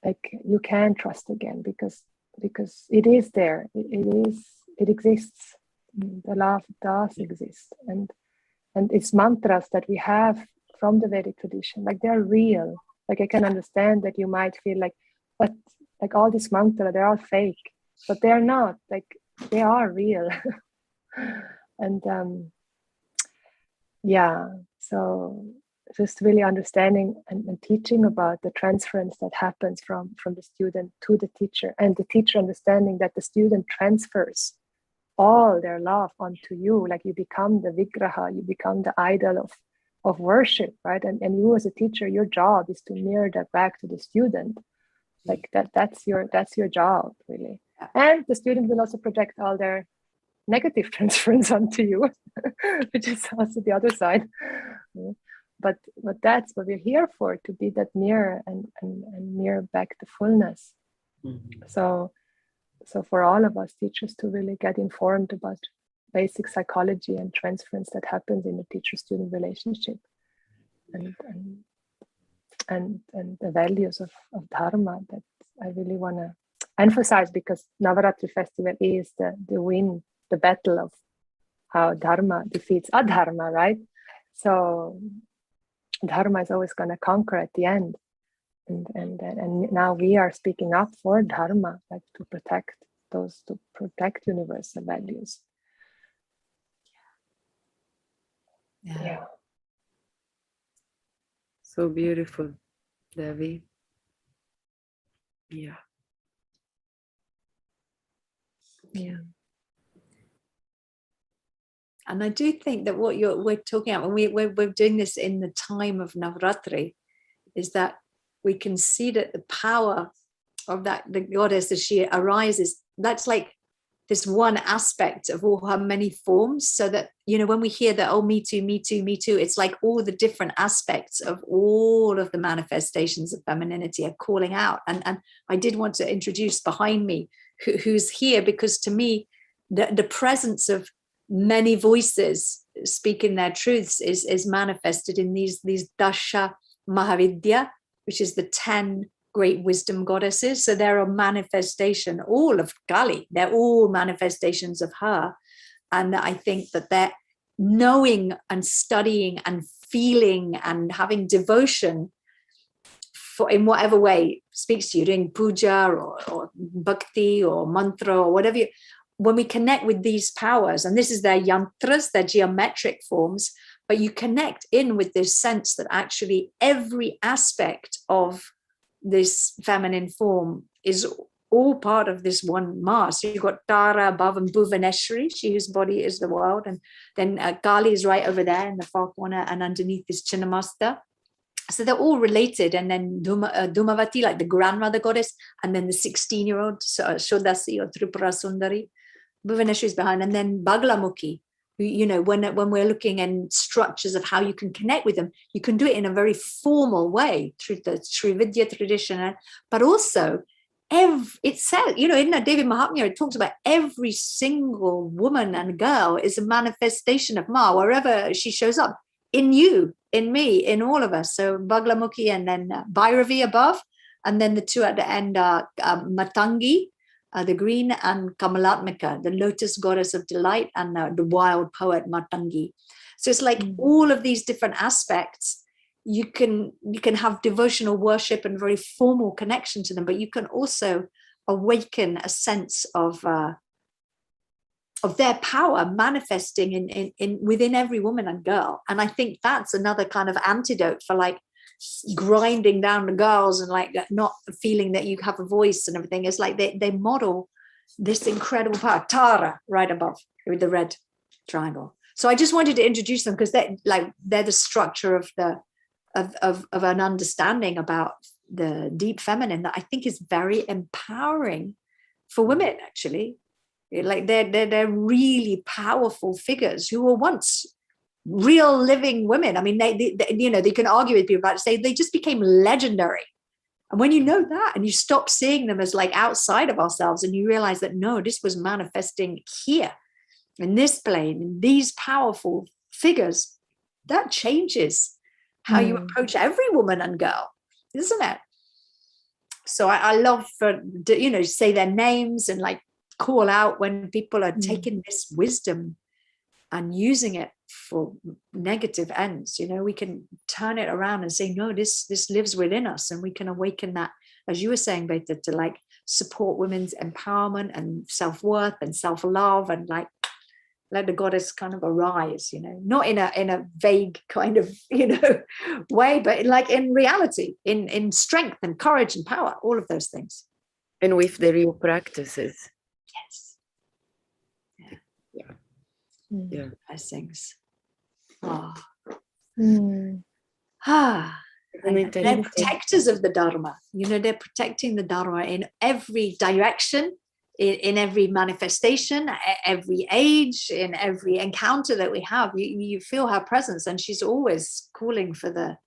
like you can trust again because it is there. It exists. The love does exist, and it's mantras that we have from the Vedic tradition. Like they're real. Like I can understand that you might feel like, but like all these mantras, they're all fake, but they're not. Like they are real. And so just really understanding and teaching about the transference that happens from the student to the teacher, and the teacher understanding that the student transfers all their love onto you. Like you become the vigraha, you become the idol of worship, right? And you as a teacher, your job is to mirror that back to the student. Like that's your job, really. And the student will also project all their negative transference onto you, which is also the other side. But that's what we're here for, to be that mirror and mirror back the fullness. Mm-hmm. So for all of us teachers to really get informed about basic psychology and transference that happens in the teacher-student relationship, and the values of Dharma that I really want to emphasize, because Navaratri festival is the win, the battle of how Dharma defeats Adharma, right? So Dharma is always going to conquer at the end. And now we are speaking up for Dharma, like to protect universal values. Yeah. So beautiful, Devi. Yeah. And I do think that what we're talking about when we're doing this in the time of Navaratri is that we can see that the power of that, the goddess as she arises, that's like this one aspect of all her many forms. So that, when we hear that, oh, me too, me too, me too, it's like all the different aspects of all of the manifestations of femininity are calling out. And I did want to introduce behind me who's here, because to me, the presence of many voices speaking their truths is manifested in these Dasha Mahavidya, which is the 10 great wisdom goddesses. So they're a manifestation, all of Kali, they're all manifestations of her. And I think that they're knowing and studying and feeling and having devotion for, in whatever way speaks to you, doing puja or bhakti or mantra or whatever when we connect with these powers, and this is their yantras, their geometric forms, but you connect in with this sense that actually every aspect of this feminine form is all part of this one ma. So you've got Tara above and Bhuvaneshwari, she whose body is the world, and then Kali is right over there in the far corner, and underneath is Chinnamasta. So they're all related. And then Dhumavati, like the grandmother goddess, and then the 16-year-old Shodasi or Tripura Sundari. Bhuvaneshwari is behind, and then Baglamukhi, who, when we're looking in structures of how you can connect with them, you can do it in a very formal way through the Sri Vidya tradition, but also it says, in the Devi Mahatmya, it talks about every single woman and girl is a manifestation of Ma, wherever she shows up, in you, in me, in all of us. So Baglamukhi, and then Bhairavi above, and then the two at the end are Matangi, the green, and Kamalatmika, the lotus goddess of delight, and the wild poet Matangi. So it's like all of these different aspects, you can have devotional worship and very formal connection to them, but you can also awaken a sense of their power manifesting in within every woman and girl. And I think that's another kind of antidote for like grinding down the girls and like not feeling that you have a voice and everything. It's like they model this incredible power. Tara right above with the red triangle. So I just wanted to introduce them because they're the structure of an understanding about the deep feminine that I think is very empowering for women, actually. Like they're really powerful figures who were once real living women. I mean, they you know, they can argue with people about it, say they just became legendary. And when you know that and you stop seeing them as like outside of ourselves and you realize that no, this was manifesting here in this plane, in these powerful figures, that changes how you approach every woman and girl, isn't it? So I love for, you know, say their names and like call out when people are taking this wisdom and using it for negative ends. You know, we can turn it around and say, no, this lives within us, and we can awaken that, as you were saying, Beta, to like support women's empowerment and self-worth and self-love, and like let the goddess kind of arise, you know, not in a vague kind of, you know, way, but like in reality, in strength and courage and power, all of those things. And with the real practices. Yes. Yeah. Blessings. Oh. And They're protectors of the Dharma. You know, they're protecting the Dharma in every direction, in every manifestation, every age, in every encounter that we have. You feel her presence, and she's always calling for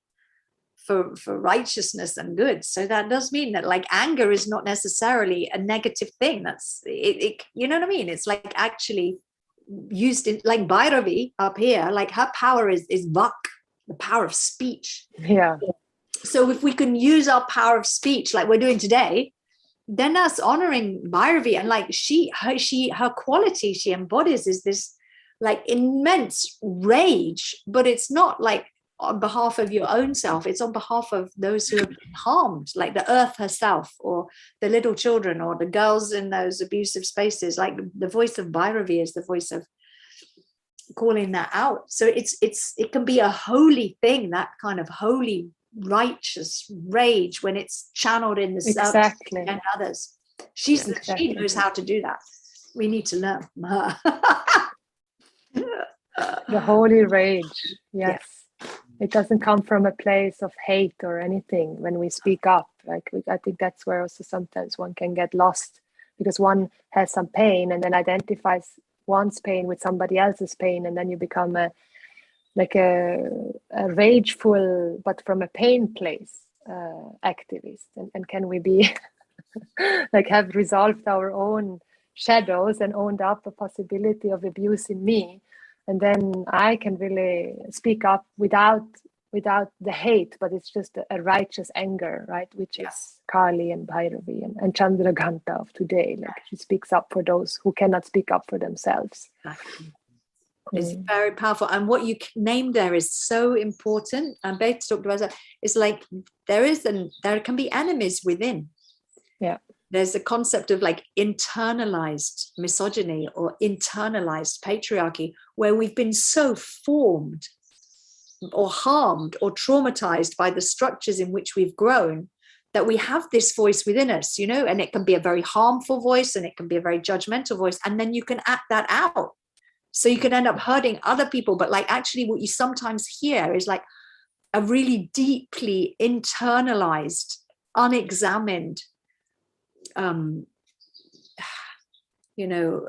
righteousness and good. So that does mean that like anger is not necessarily a negative thing. That's it, you know what I mean? It's like actually used in like Bhairavi up here, like her power is vak, the power of speech. Yeah. So if we can use our power of speech like we're doing today, then that's honoring Bhairavi, and like her quality she embodies is this like immense rage, but it's not like on behalf of your own self, it's on behalf of those who have been harmed, like the earth herself, or the little children, or the girls in those abusive spaces. Like the voice of Bhairavi is the voice of calling that out. So it can be a holy thing, that kind of holy righteous rage, when it's channeled in the self and others. She knows how to do that. We need to learn from her. The holy rage. Yes. It doesn't come from a place of hate or anything when we speak up. Like I think that's where also sometimes one can get lost, because one has some pain and then identifies one's pain with somebody else's pain, and then you become a rageful, but from a pain place, activist. And can we be like have resolved our own shadows and owned up the possibility of abuse in me, and then I can really speak up without the hate, but it's just a righteous anger, right? Which is Kali and Bhairavi and Chandraghanta of today. Like she speaks up for those who cannot speak up for themselves. It's very powerful. And what you named there is so important. And Beth talked about that. It's like there can be enemies within. Yeah. There's a concept of like internalized misogyny or internalized patriarchy, where we've been so formed or harmed or traumatized by the structures in which we've grown that we have this voice within us, you know, and it can be a very harmful voice and it can be a very judgmental voice. And then you can act that out. So you can end up hurting other people. But like actually what you sometimes hear is like a really deeply internalized, unexamined,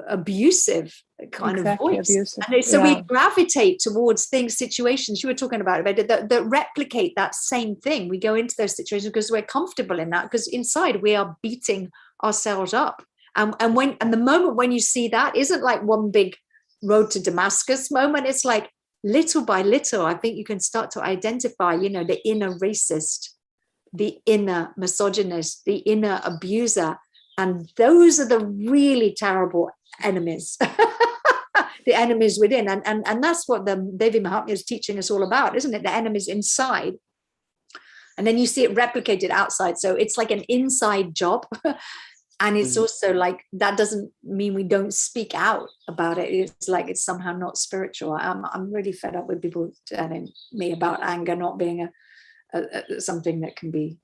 abusive kind of voice. Abusive. And so we gravitate towards situations you were talking about that replicate that same thing. We go into those situations because we're comfortable in that, because inside we are beating ourselves up. And the moment when you see that isn't like one big road to Damascus moment. It's like little by little, I think you can start to identify, the inner racist, the inner misogynist, the inner abuser. And those are the really terrible enemies, the enemies within. And that's what the Devi Mahatmya is teaching us all about, isn't it? The enemies inside. And then you see it replicated outside. So it's like an inside job. And it's also like, that doesn't mean we don't speak out about it. It's like, it's somehow not spiritual. I'm really fed up with people telling me about anger not being something that can be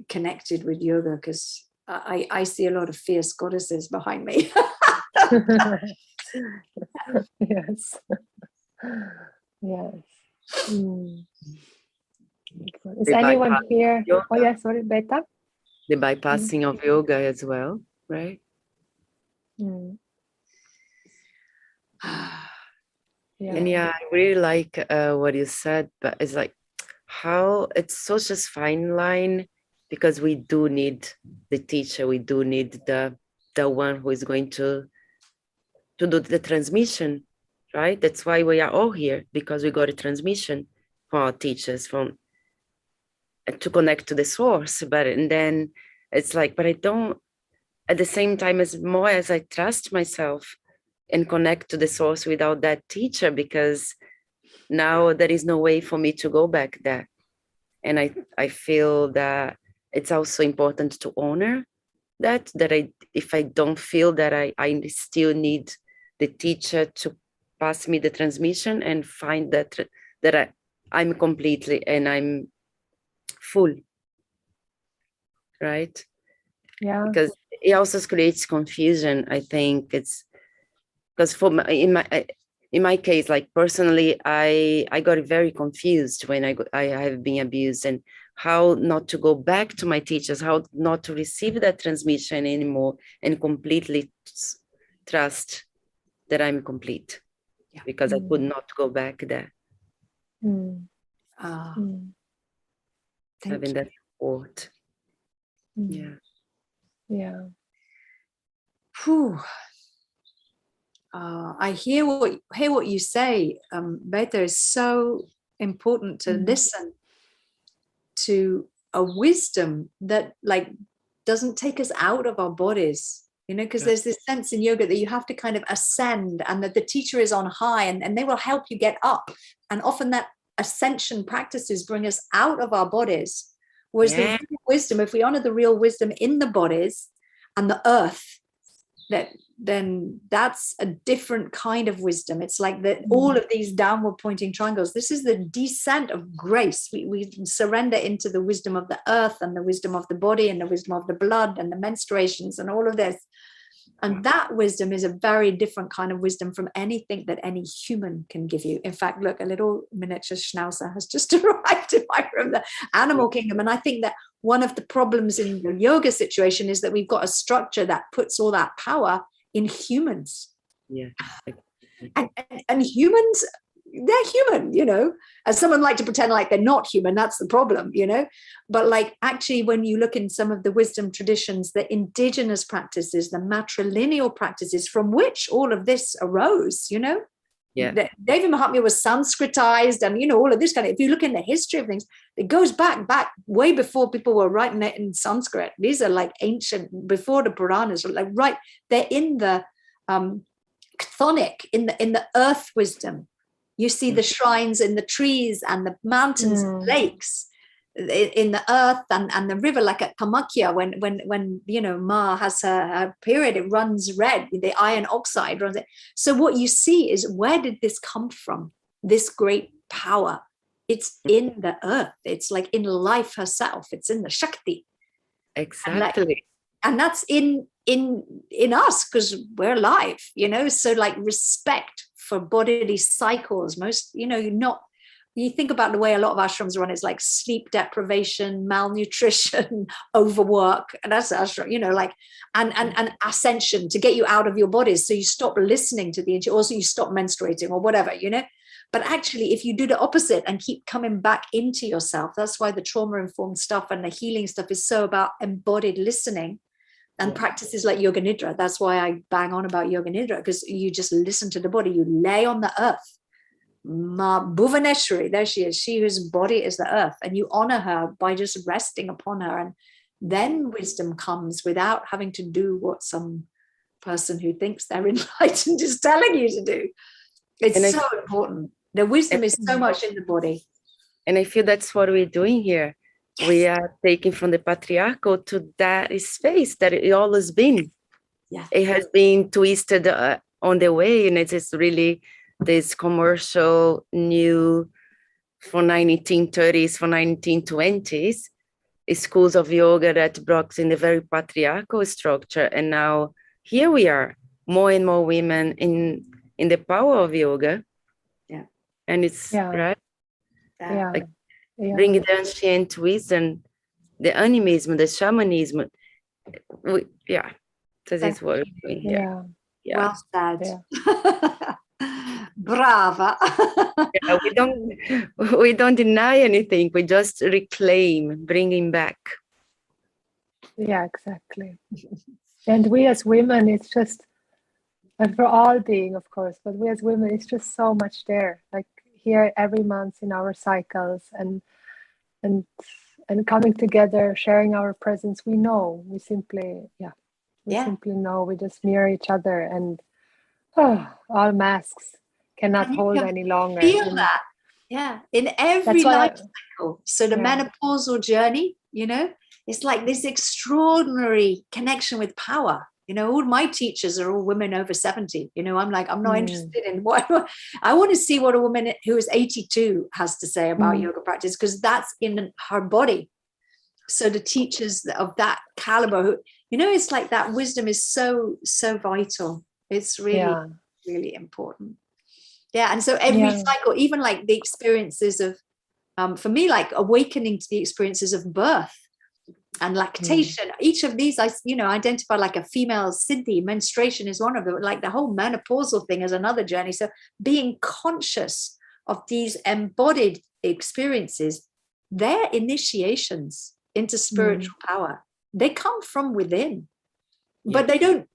connected with yoga, because I see a lot of fierce goddesses behind me. Yes. Yes. Is anyone here? Yoga. Oh, yes, sorry, Beta. The bypassing of yoga as well, right? Mm. Yeah. And yeah, I really like what you said, but it's like how it's such a fine line, because we do need the teacher, we do need the one who is going to do the transmission, right? That's why we are all here, because we got a transmission from our teachers, from to connect to the source. But and then it's like, but I don't, at the same time, as more as I trust myself and connect to the source without that teacher, because now there is no way for me to go back there. And I feel that it's also important to honor that if I don't feel that I still need the teacher to pass me the transmission, and find that I'm completely and I'm full, right? Yeah. Because it also creates confusion. I think it's because in my case, like personally, I got very confused when I have been abused, and how not to go back to my teachers, how not to receive that transmission anymore, and completely trust that I'm complete, because I could not go back there. Mm. Having that support. Yeah. Yeah. Whew. I hear what you say, Beta. Is so important to listen to a wisdom that like doesn't take us out of our bodies, because there's this sense in yoga that you have to kind of ascend, and that the teacher is on high, and they will help you get up, and often that ascension practices bring us out of our bodies, whereas the real wisdom, if we honor the real wisdom in the bodies and the earth, then that's a different kind of wisdom. It's like that all of these downward pointing triangles, this is the descent of grace. We surrender into the wisdom of the earth, and the wisdom of the body, and the wisdom of the blood, and the menstruations, and all of this. And that wisdom is a very different kind of wisdom from anything that any human can give you. In fact, look, a little miniature schnauzer has just arrived in my room, the animal kingdom. And I think that one of the problems in the yoga situation is that we've got a structure that puts all that power in humans. Yeah. And humans, they're human, as someone like to pretend like they're not human. That's the problem, but like actually when you look in some of the wisdom traditions, the indigenous practices, the matrilineal practices from which all of this arose, Devi Mahatmya was Sanskritized, and all of this kind of, if you look in the history of things, it goes back way before people were writing it in Sanskrit. These are like ancient, before the Puranas, like right, they're in the chthonic, in the earth wisdom. You see the shrines in the trees and the mountains and lakes in the earth and the river, like at Kamakhya, when Ma has her period, it runs red, the iron oxide runs it. So what you see is, where did this come from? This great power. It's in the earth. It's like in life herself. It's in the Shakti. Exactly. And that's in us, because we're alive, so like respect for bodily cycles. Most, you think about the way a lot of ashrams run, it's like sleep deprivation, malnutrition, overwork, and that's ashram, and ascension to get you out of your bodies, so you stop listening to the, also you stop menstruating or whatever, but actually if you do the opposite and keep coming back into yourself, that's why the trauma-informed stuff and the healing stuff is so about embodied listening. And practices like Yoga Nidra, that's why I bang on about Yoga Nidra, because you just listen to the body, you lay on the earth. Ma Bhuvaneshwari, there she is, she whose body is the earth, and you honor her by just resting upon her, and then wisdom comes without having to do what some person who thinks they're enlightened is telling you to do. It's so important. The wisdom is so much in the body. And I feel that's what we're doing here. Yes. We are taking from the patriarchal to that space that it always been. Yeah. It has been twisted on the way, and it is really this commercial new for 1930s, for 1920s, schools of yoga that brought in the very patriarchal structure. And now here we are, more and more women in the power of yoga. Yeah. And it's right. Yeah. Like, bring the ancient wisdom, the animism, the shamanism. This is what we're doing here. Yeah. Well said. Yeah. Brava. Yeah, we don't deny anything. We just reclaim, bringing back. Yeah, exactly. And we as women, it's just, and for all being, of course, but we as women, it's just so much there. Like here every month in our cycles and coming together, sharing our presence. We know, we simply know, we just mirror each other, and all masks cannot hold any longer. Feel that. Yeah. In every life cycle. So the menopausal journey, you know, it's like this extraordinary connection with power. You know, all my teachers are all women over 70. You know, I'm like, I'm not interested in what I want to see what a woman who is 82 has to say about yoga practice, because that's in her body. So the teachers of that caliber, you know, it's like that wisdom is so vital. It's really, really important. Yeah. And so every cycle, even like the experiences of, for me, like awakening to the experiences of birth and lactation, each of these I identify like a female siddhi. Menstruation is one of them. Like the whole menopausal thing is another journey. So being conscious of these embodied experiences, they're initiations into spiritual power. They come from within, but they don't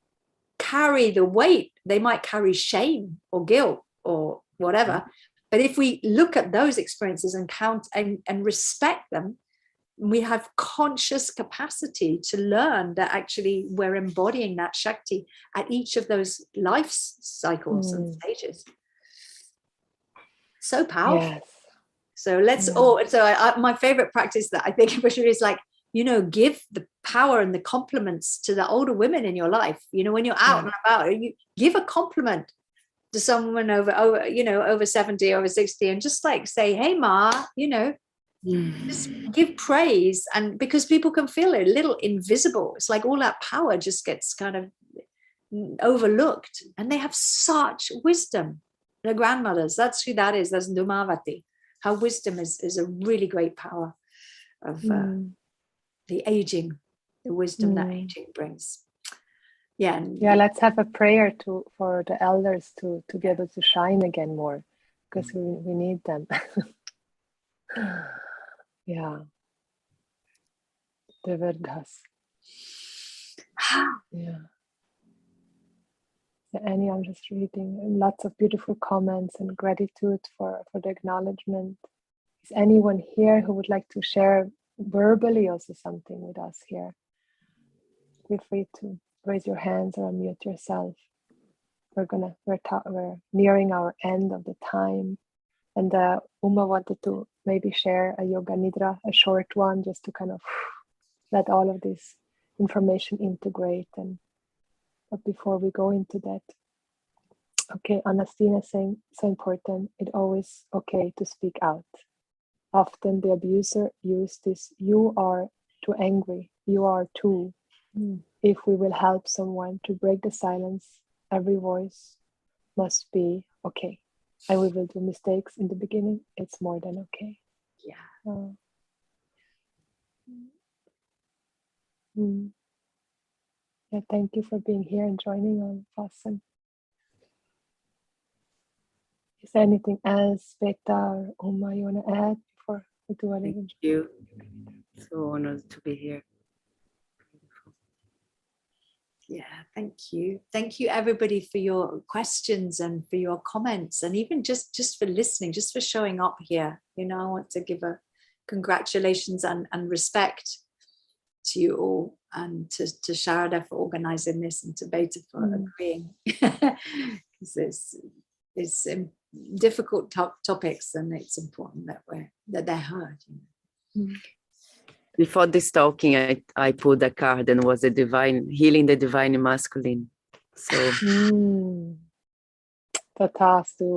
carry the weight. They might carry shame or guilt or whatever, but if we look at those experiences and count and respect them, we have conscious capacity to learn that actually we're embodying that Shakti at each of those life cycles and stages. So powerful. Yes. So let's my favorite practice that I think is like, you know, give the power and the compliments to the older women in your life. You know, when you're out and about, you give a compliment to someone over 70, over 60, and just like say, hey Ma, you know, just give praise. And because people can feel a little invisible, it's like all that power just gets kind of overlooked, and they have such wisdom. The grandmothers, that's who that is. That's Dhumavati. Her wisdom is a really great power of the aging, the wisdom that aging brings. Yeah. Let's have a prayer for the elders to be able to shine again more, because we need them. The Vedas. Annie, I'm just reading lots of beautiful comments and gratitude for the acknowledgement. Is anyone here who would like to share verbally also something with us here? Feel free to raise your hands or unmute yourself. We're nearing our end of the time, and Uma wanted to maybe share a yoga nidra, a short one, just to kind of let all of this information integrate. But before we go into that, okay, Anastina saying, so important, it's always okay to speak out. Often the abuser used this, you are too angry, you are too. If we will help someone to break the silence, every voice must be okay. And we will do mistakes in the beginning, it's more than okay. Thank you for being here and joining on Fasten. Is there anything else, Beta or Uma, you want to add before we do anything? Thank you. So honored to be here. Yeah, thank you. Thank you, everybody, for your questions and for your comments, and even just for listening, just for showing up here. You know, I want to give a congratulations and respect to you all, and to Sharada for organizing this, and to Beta for agreeing. Because it's difficult topics, and it's important that they're heard. You know? Before this talking, I pulled a card, and was the divine healing, the divine masculine. So Tatastu.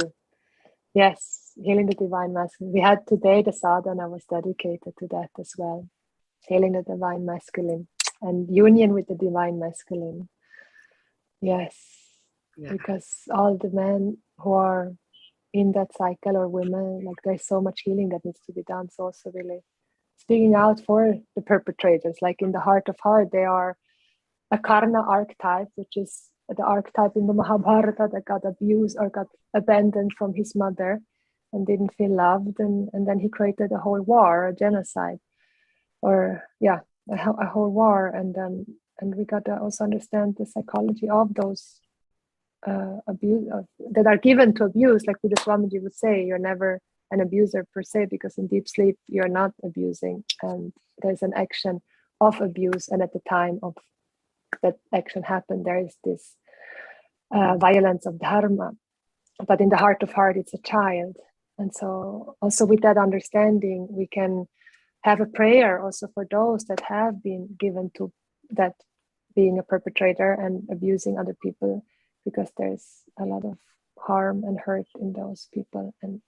Yes, healing the divine masculine. We had today the sadhana was dedicated to that as well. Healing the divine masculine and union with the divine masculine. Yes, because all the men who are in that cycle, or women, like there's so much healing that needs to be done. So also really speaking out for the perpetrators, like in the heart of heart, they are a Karna archetype, which is the archetype in the Mahabharata that got abused or got abandoned from his mother and didn't feel loved, and then he created a whole war, a genocide, or a whole war, and we got to also understand the psychology of those abuse that are given to abuse. Like Buddha Swamiji would say, you're never an abuser per se, because in deep sleep you're not abusing, and there's an action of abuse, and at the time of that action happened, there is this violence of dharma, but in the heart of heart it's a child. And so also with that understanding, we can have a prayer also for those that have been given to that, being a perpetrator and abusing other people, because there's a lot of harm and hurt in those people. And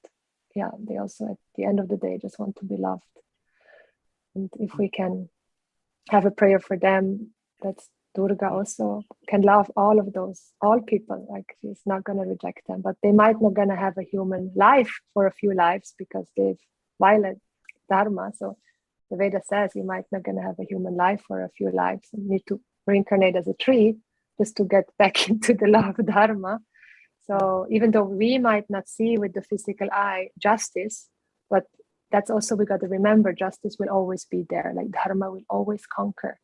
they also at the end of the day just want to be loved. And if we can have a prayer for them, that's Durga also can love all people. Like, she's not going to reject them, but they might not going to have a human life for a few lives because they've violated dharma. So the Veda says you might not going to have a human life for a few lives, and need to reincarnate as a tree just to get back into the law of dharma. So even though we might not see with the physical eye justice, but that's also, we got to remember, justice will always be there. Like, dharma will always conquer.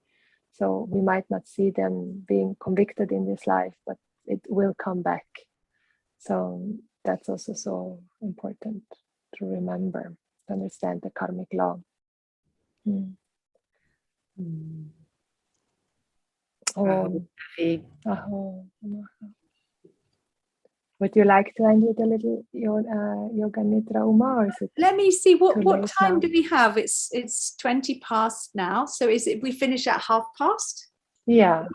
So we might not see them being convicted in this life, but it will come back. So that's also so important to remember, to understand the karmic law. Would you like to end with a little Yoga Nidra, Uma, or is it? Let me see, what time now? do we have? It's 20 past now. So is it, we finish at 30:30? Yeah.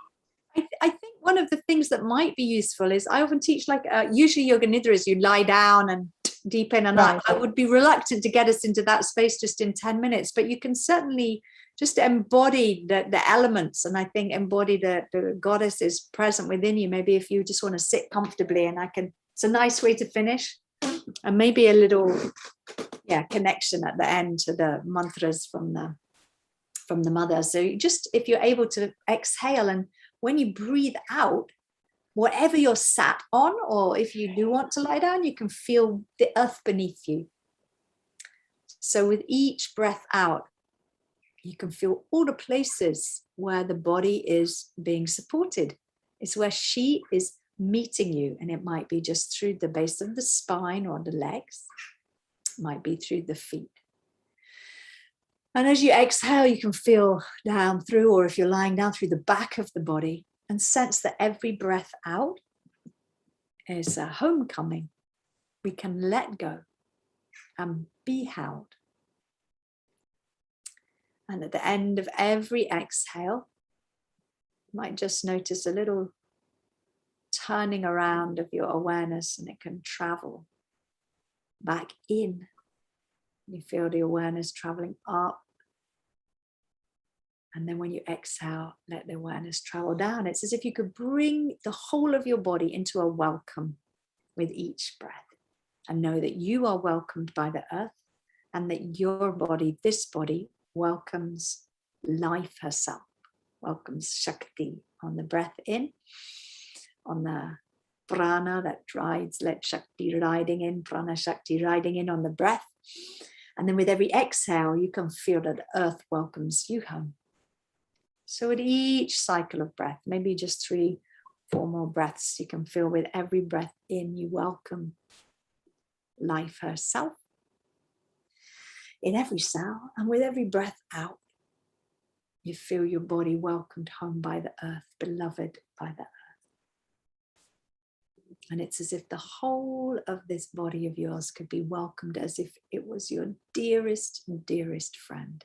I think one of the things that might be useful is, I often teach, like, usually Yoga Nidra is you lie down and deepen, and Right. I would be reluctant to get us into that space just in 10 minutes, but you can certainly just embody the elements, and I think embody the goddess is present within you. Maybe if you just want to sit comfortably, and it's a nice way to finish, and maybe a little connection at the end to the mantras from the mother. So just, if you're able to exhale, and when you breathe out, whatever you're sat on, or if you do want to lie down, you can feel the earth beneath you. So with each breath out, you can feel all the places where the body is being supported. It's where she is meeting you, and it might be just through the base of the spine or the legs, it might be through the feet. And as you exhale, you can feel down through, or if you're lying down, through the back of the body, and sense that every breath out is a homecoming. We can let go and be held. And at the end of every exhale, you might just notice a little turning around of your awareness, and it can travel back in. You feel the awareness traveling up. And then when you exhale, let the awareness travel down. It's as if you could bring the whole of your body into a welcome with each breath, and know that you are welcomed by the earth, and that your body, this body, welcomes life herself, welcomes Shakti on the breath in, on the prana that rides, let Shakti riding in, prana Shakti riding in on the breath. And then with every exhale, you can feel that the earth welcomes you home. So at each cycle of breath, maybe just 3-4 more breaths, you can feel with every breath in, you welcome life herself in every cell. And with every breath out, you feel your body welcomed home by the earth, beloved by the earth. And it's as if the whole of this body of yours could be welcomed as if it was your dearest, dearest friend.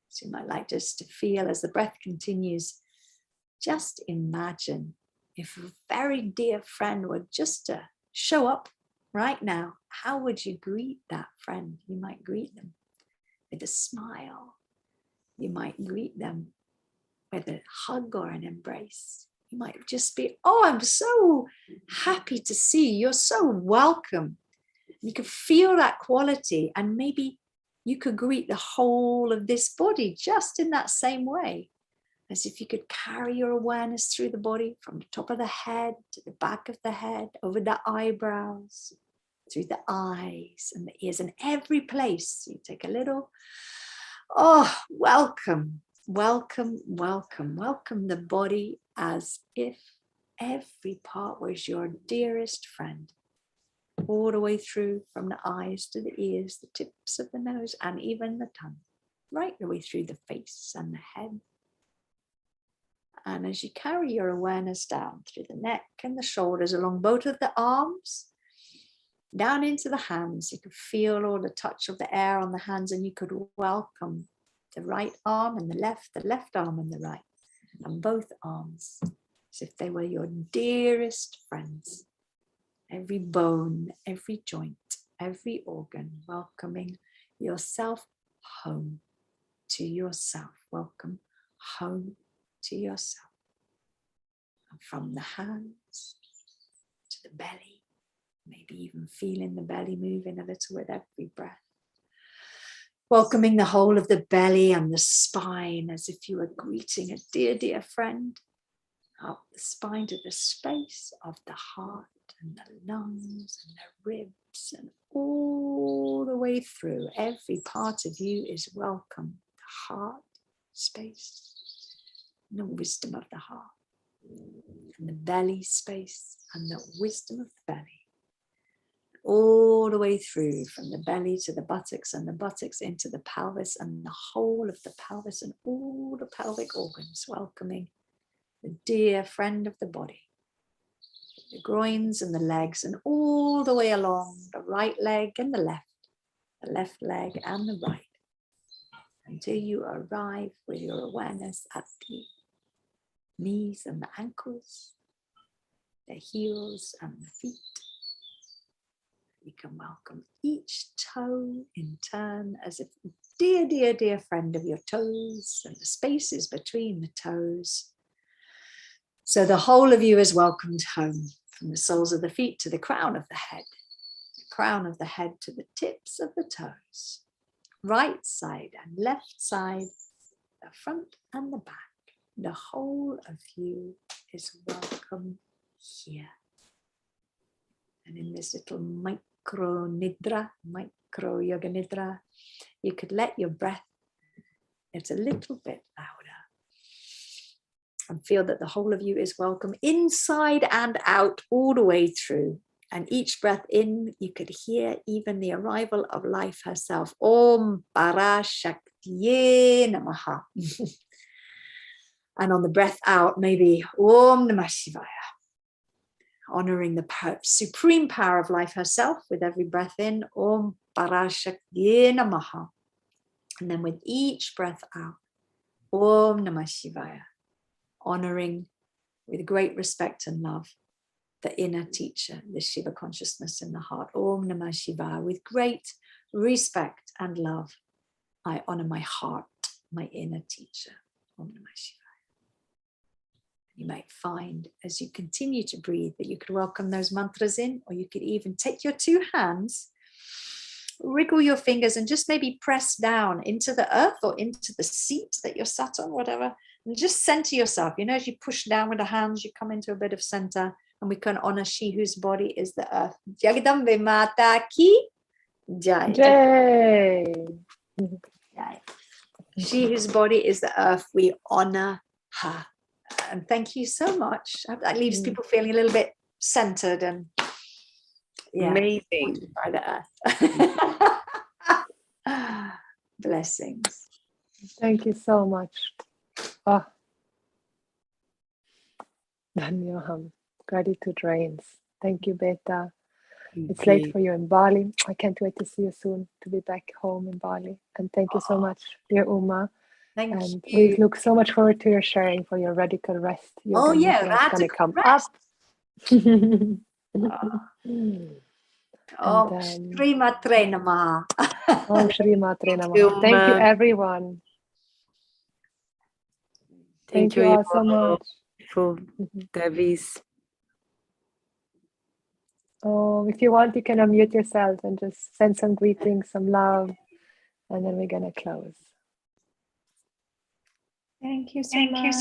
So you might like just to feel, as the breath continues, just imagine if a very dear friend were just to show up right now. How would you greet that friend? You might greet them with a smile. You might greet them with a hug or an embrace. You might just be, oh, I'm so happy to see you. You're so welcome. You can feel that quality, and maybe you could greet the whole of this body just in that same way. as if you could carry your awareness through the body from the top of the head to the back of the head, over the eyebrows, through the eyes and the ears, and every place. You take a little, welcome, welcome, welcome, welcome the body as if every part was your dearest friend, all the way through from the eyes to the ears, the tips of the nose, and even the tongue, right the way through the face and the head. And as you carry your awareness down through the neck and the shoulders, along both of the arms, down into the hands, you could feel all the touch of the air on the hands, and you could welcome the right arm and the left arm and the right, and both arms, as if they were your dearest friends. Every bone, every joint, every organ, welcoming yourself home to yourself. Welcome home to yourself. And from the hands to the belly, maybe even feeling the belly moving a little with every breath. Welcoming the whole of the belly and the spine as if you were greeting a dear, dear friend. Up the spine to the space of the heart and the lungs and the ribs, and all the way through. Every part of you is welcome. The heart space, and the wisdom of the heart, and the belly space and the wisdom of the belly. All the way through from the belly to the buttocks, and the buttocks into the pelvis, and the whole of the pelvis and all the pelvic organs, welcoming the dear friend of the body. The groins and the legs, and all the way along the right leg and the left leg and the right, until you arrive with your awareness at the knees and the ankles, the heels and the feet. You can welcome each toe in turn as if dear, dear, dear friend of your toes and the spaces between the toes. So the whole of you is welcomed home, from the soles of the feet to the crown of the head, the crown of the head to the tips of the toes, right side and left side, the front and the back. The whole of you is welcome here. And in this little micro nidra, micro yoga nidra, you could let your breath, it's a little bit louder. And feel that the whole of you is welcome inside and out, all the way through. And each breath in, you could hear even the arrival of life herself. Om Parashaktiye Namaha. And on the breath out, maybe Om Namah Shivaya. Honoring the supreme power of life herself with every breath in. Om Parashaktiye Namaha. And then with each breath out, Om Namah Shivaya. Honoring with great respect and love the inner teacher, the Shiva consciousness in the heart. Om Namah Shivaya. With great respect and love, I honor my heart, my inner teacher. Om Namah Shivaya. You might find as you continue to breathe that you could welcome those mantras in, or you could even take your two hands, wriggle your fingers, and just maybe press down into the earth or into the seat that you're sat on, whatever. And just center yourself. You know, as you push down with the hands, you come into a bit of center, and we can honor she whose body is the earth. Jagadambe Mata Ki Jai. Jai. Jai. She whose body is the earth, we honor her. And thank you so much. That leaves people feeling a little bit centered and amazing by the earth. Blessings. Thank you so much. Oh, Dhanyaham. Gratitude reigns. Thank you, Beta. It's late for you in Bali. I can't wait to see you soon, to be back home in Bali. And thank you so much, dear Uma. Thank and you. we look so much forward to your sharing for your radical rest. Oh yeah, that's going to come rest. up. Oh, Shri Matre Namaha. Oh, Shri Matre Namaha. Thank you, everyone. Thank you all so much. For Devi's. Oh, if you want, you can unmute yourself and just send some greetings, some love, and then we're going to close. Thank you so much.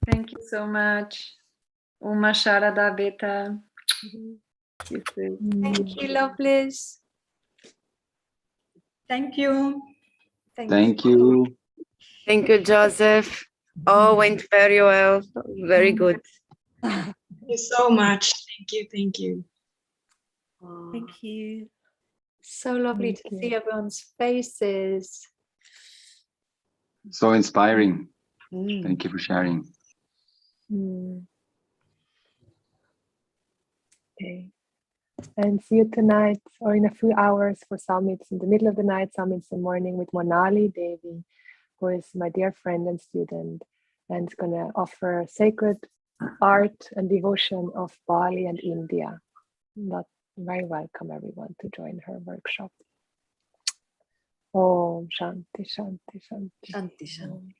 Thank you so much. Uma Sharada Beta. Thank you, lovelies. Thank you. Thank you. Thank you, Joseph. All went very well. Very good. Thank you so much. Thank you. Thank you. Thank you. So lovely to see everyone's faces. So inspiring. Thank you for sharing. Okay. And see you tonight or in a few hours for summits in the middle of the night, summits in the morning with Monali Devi, who is my dear friend and student, and is going to offer sacred art and devotion of Bali and India. Not very welcome everyone to join her workshop. Om Shanti Shanti Shanti. Shanti Shanti.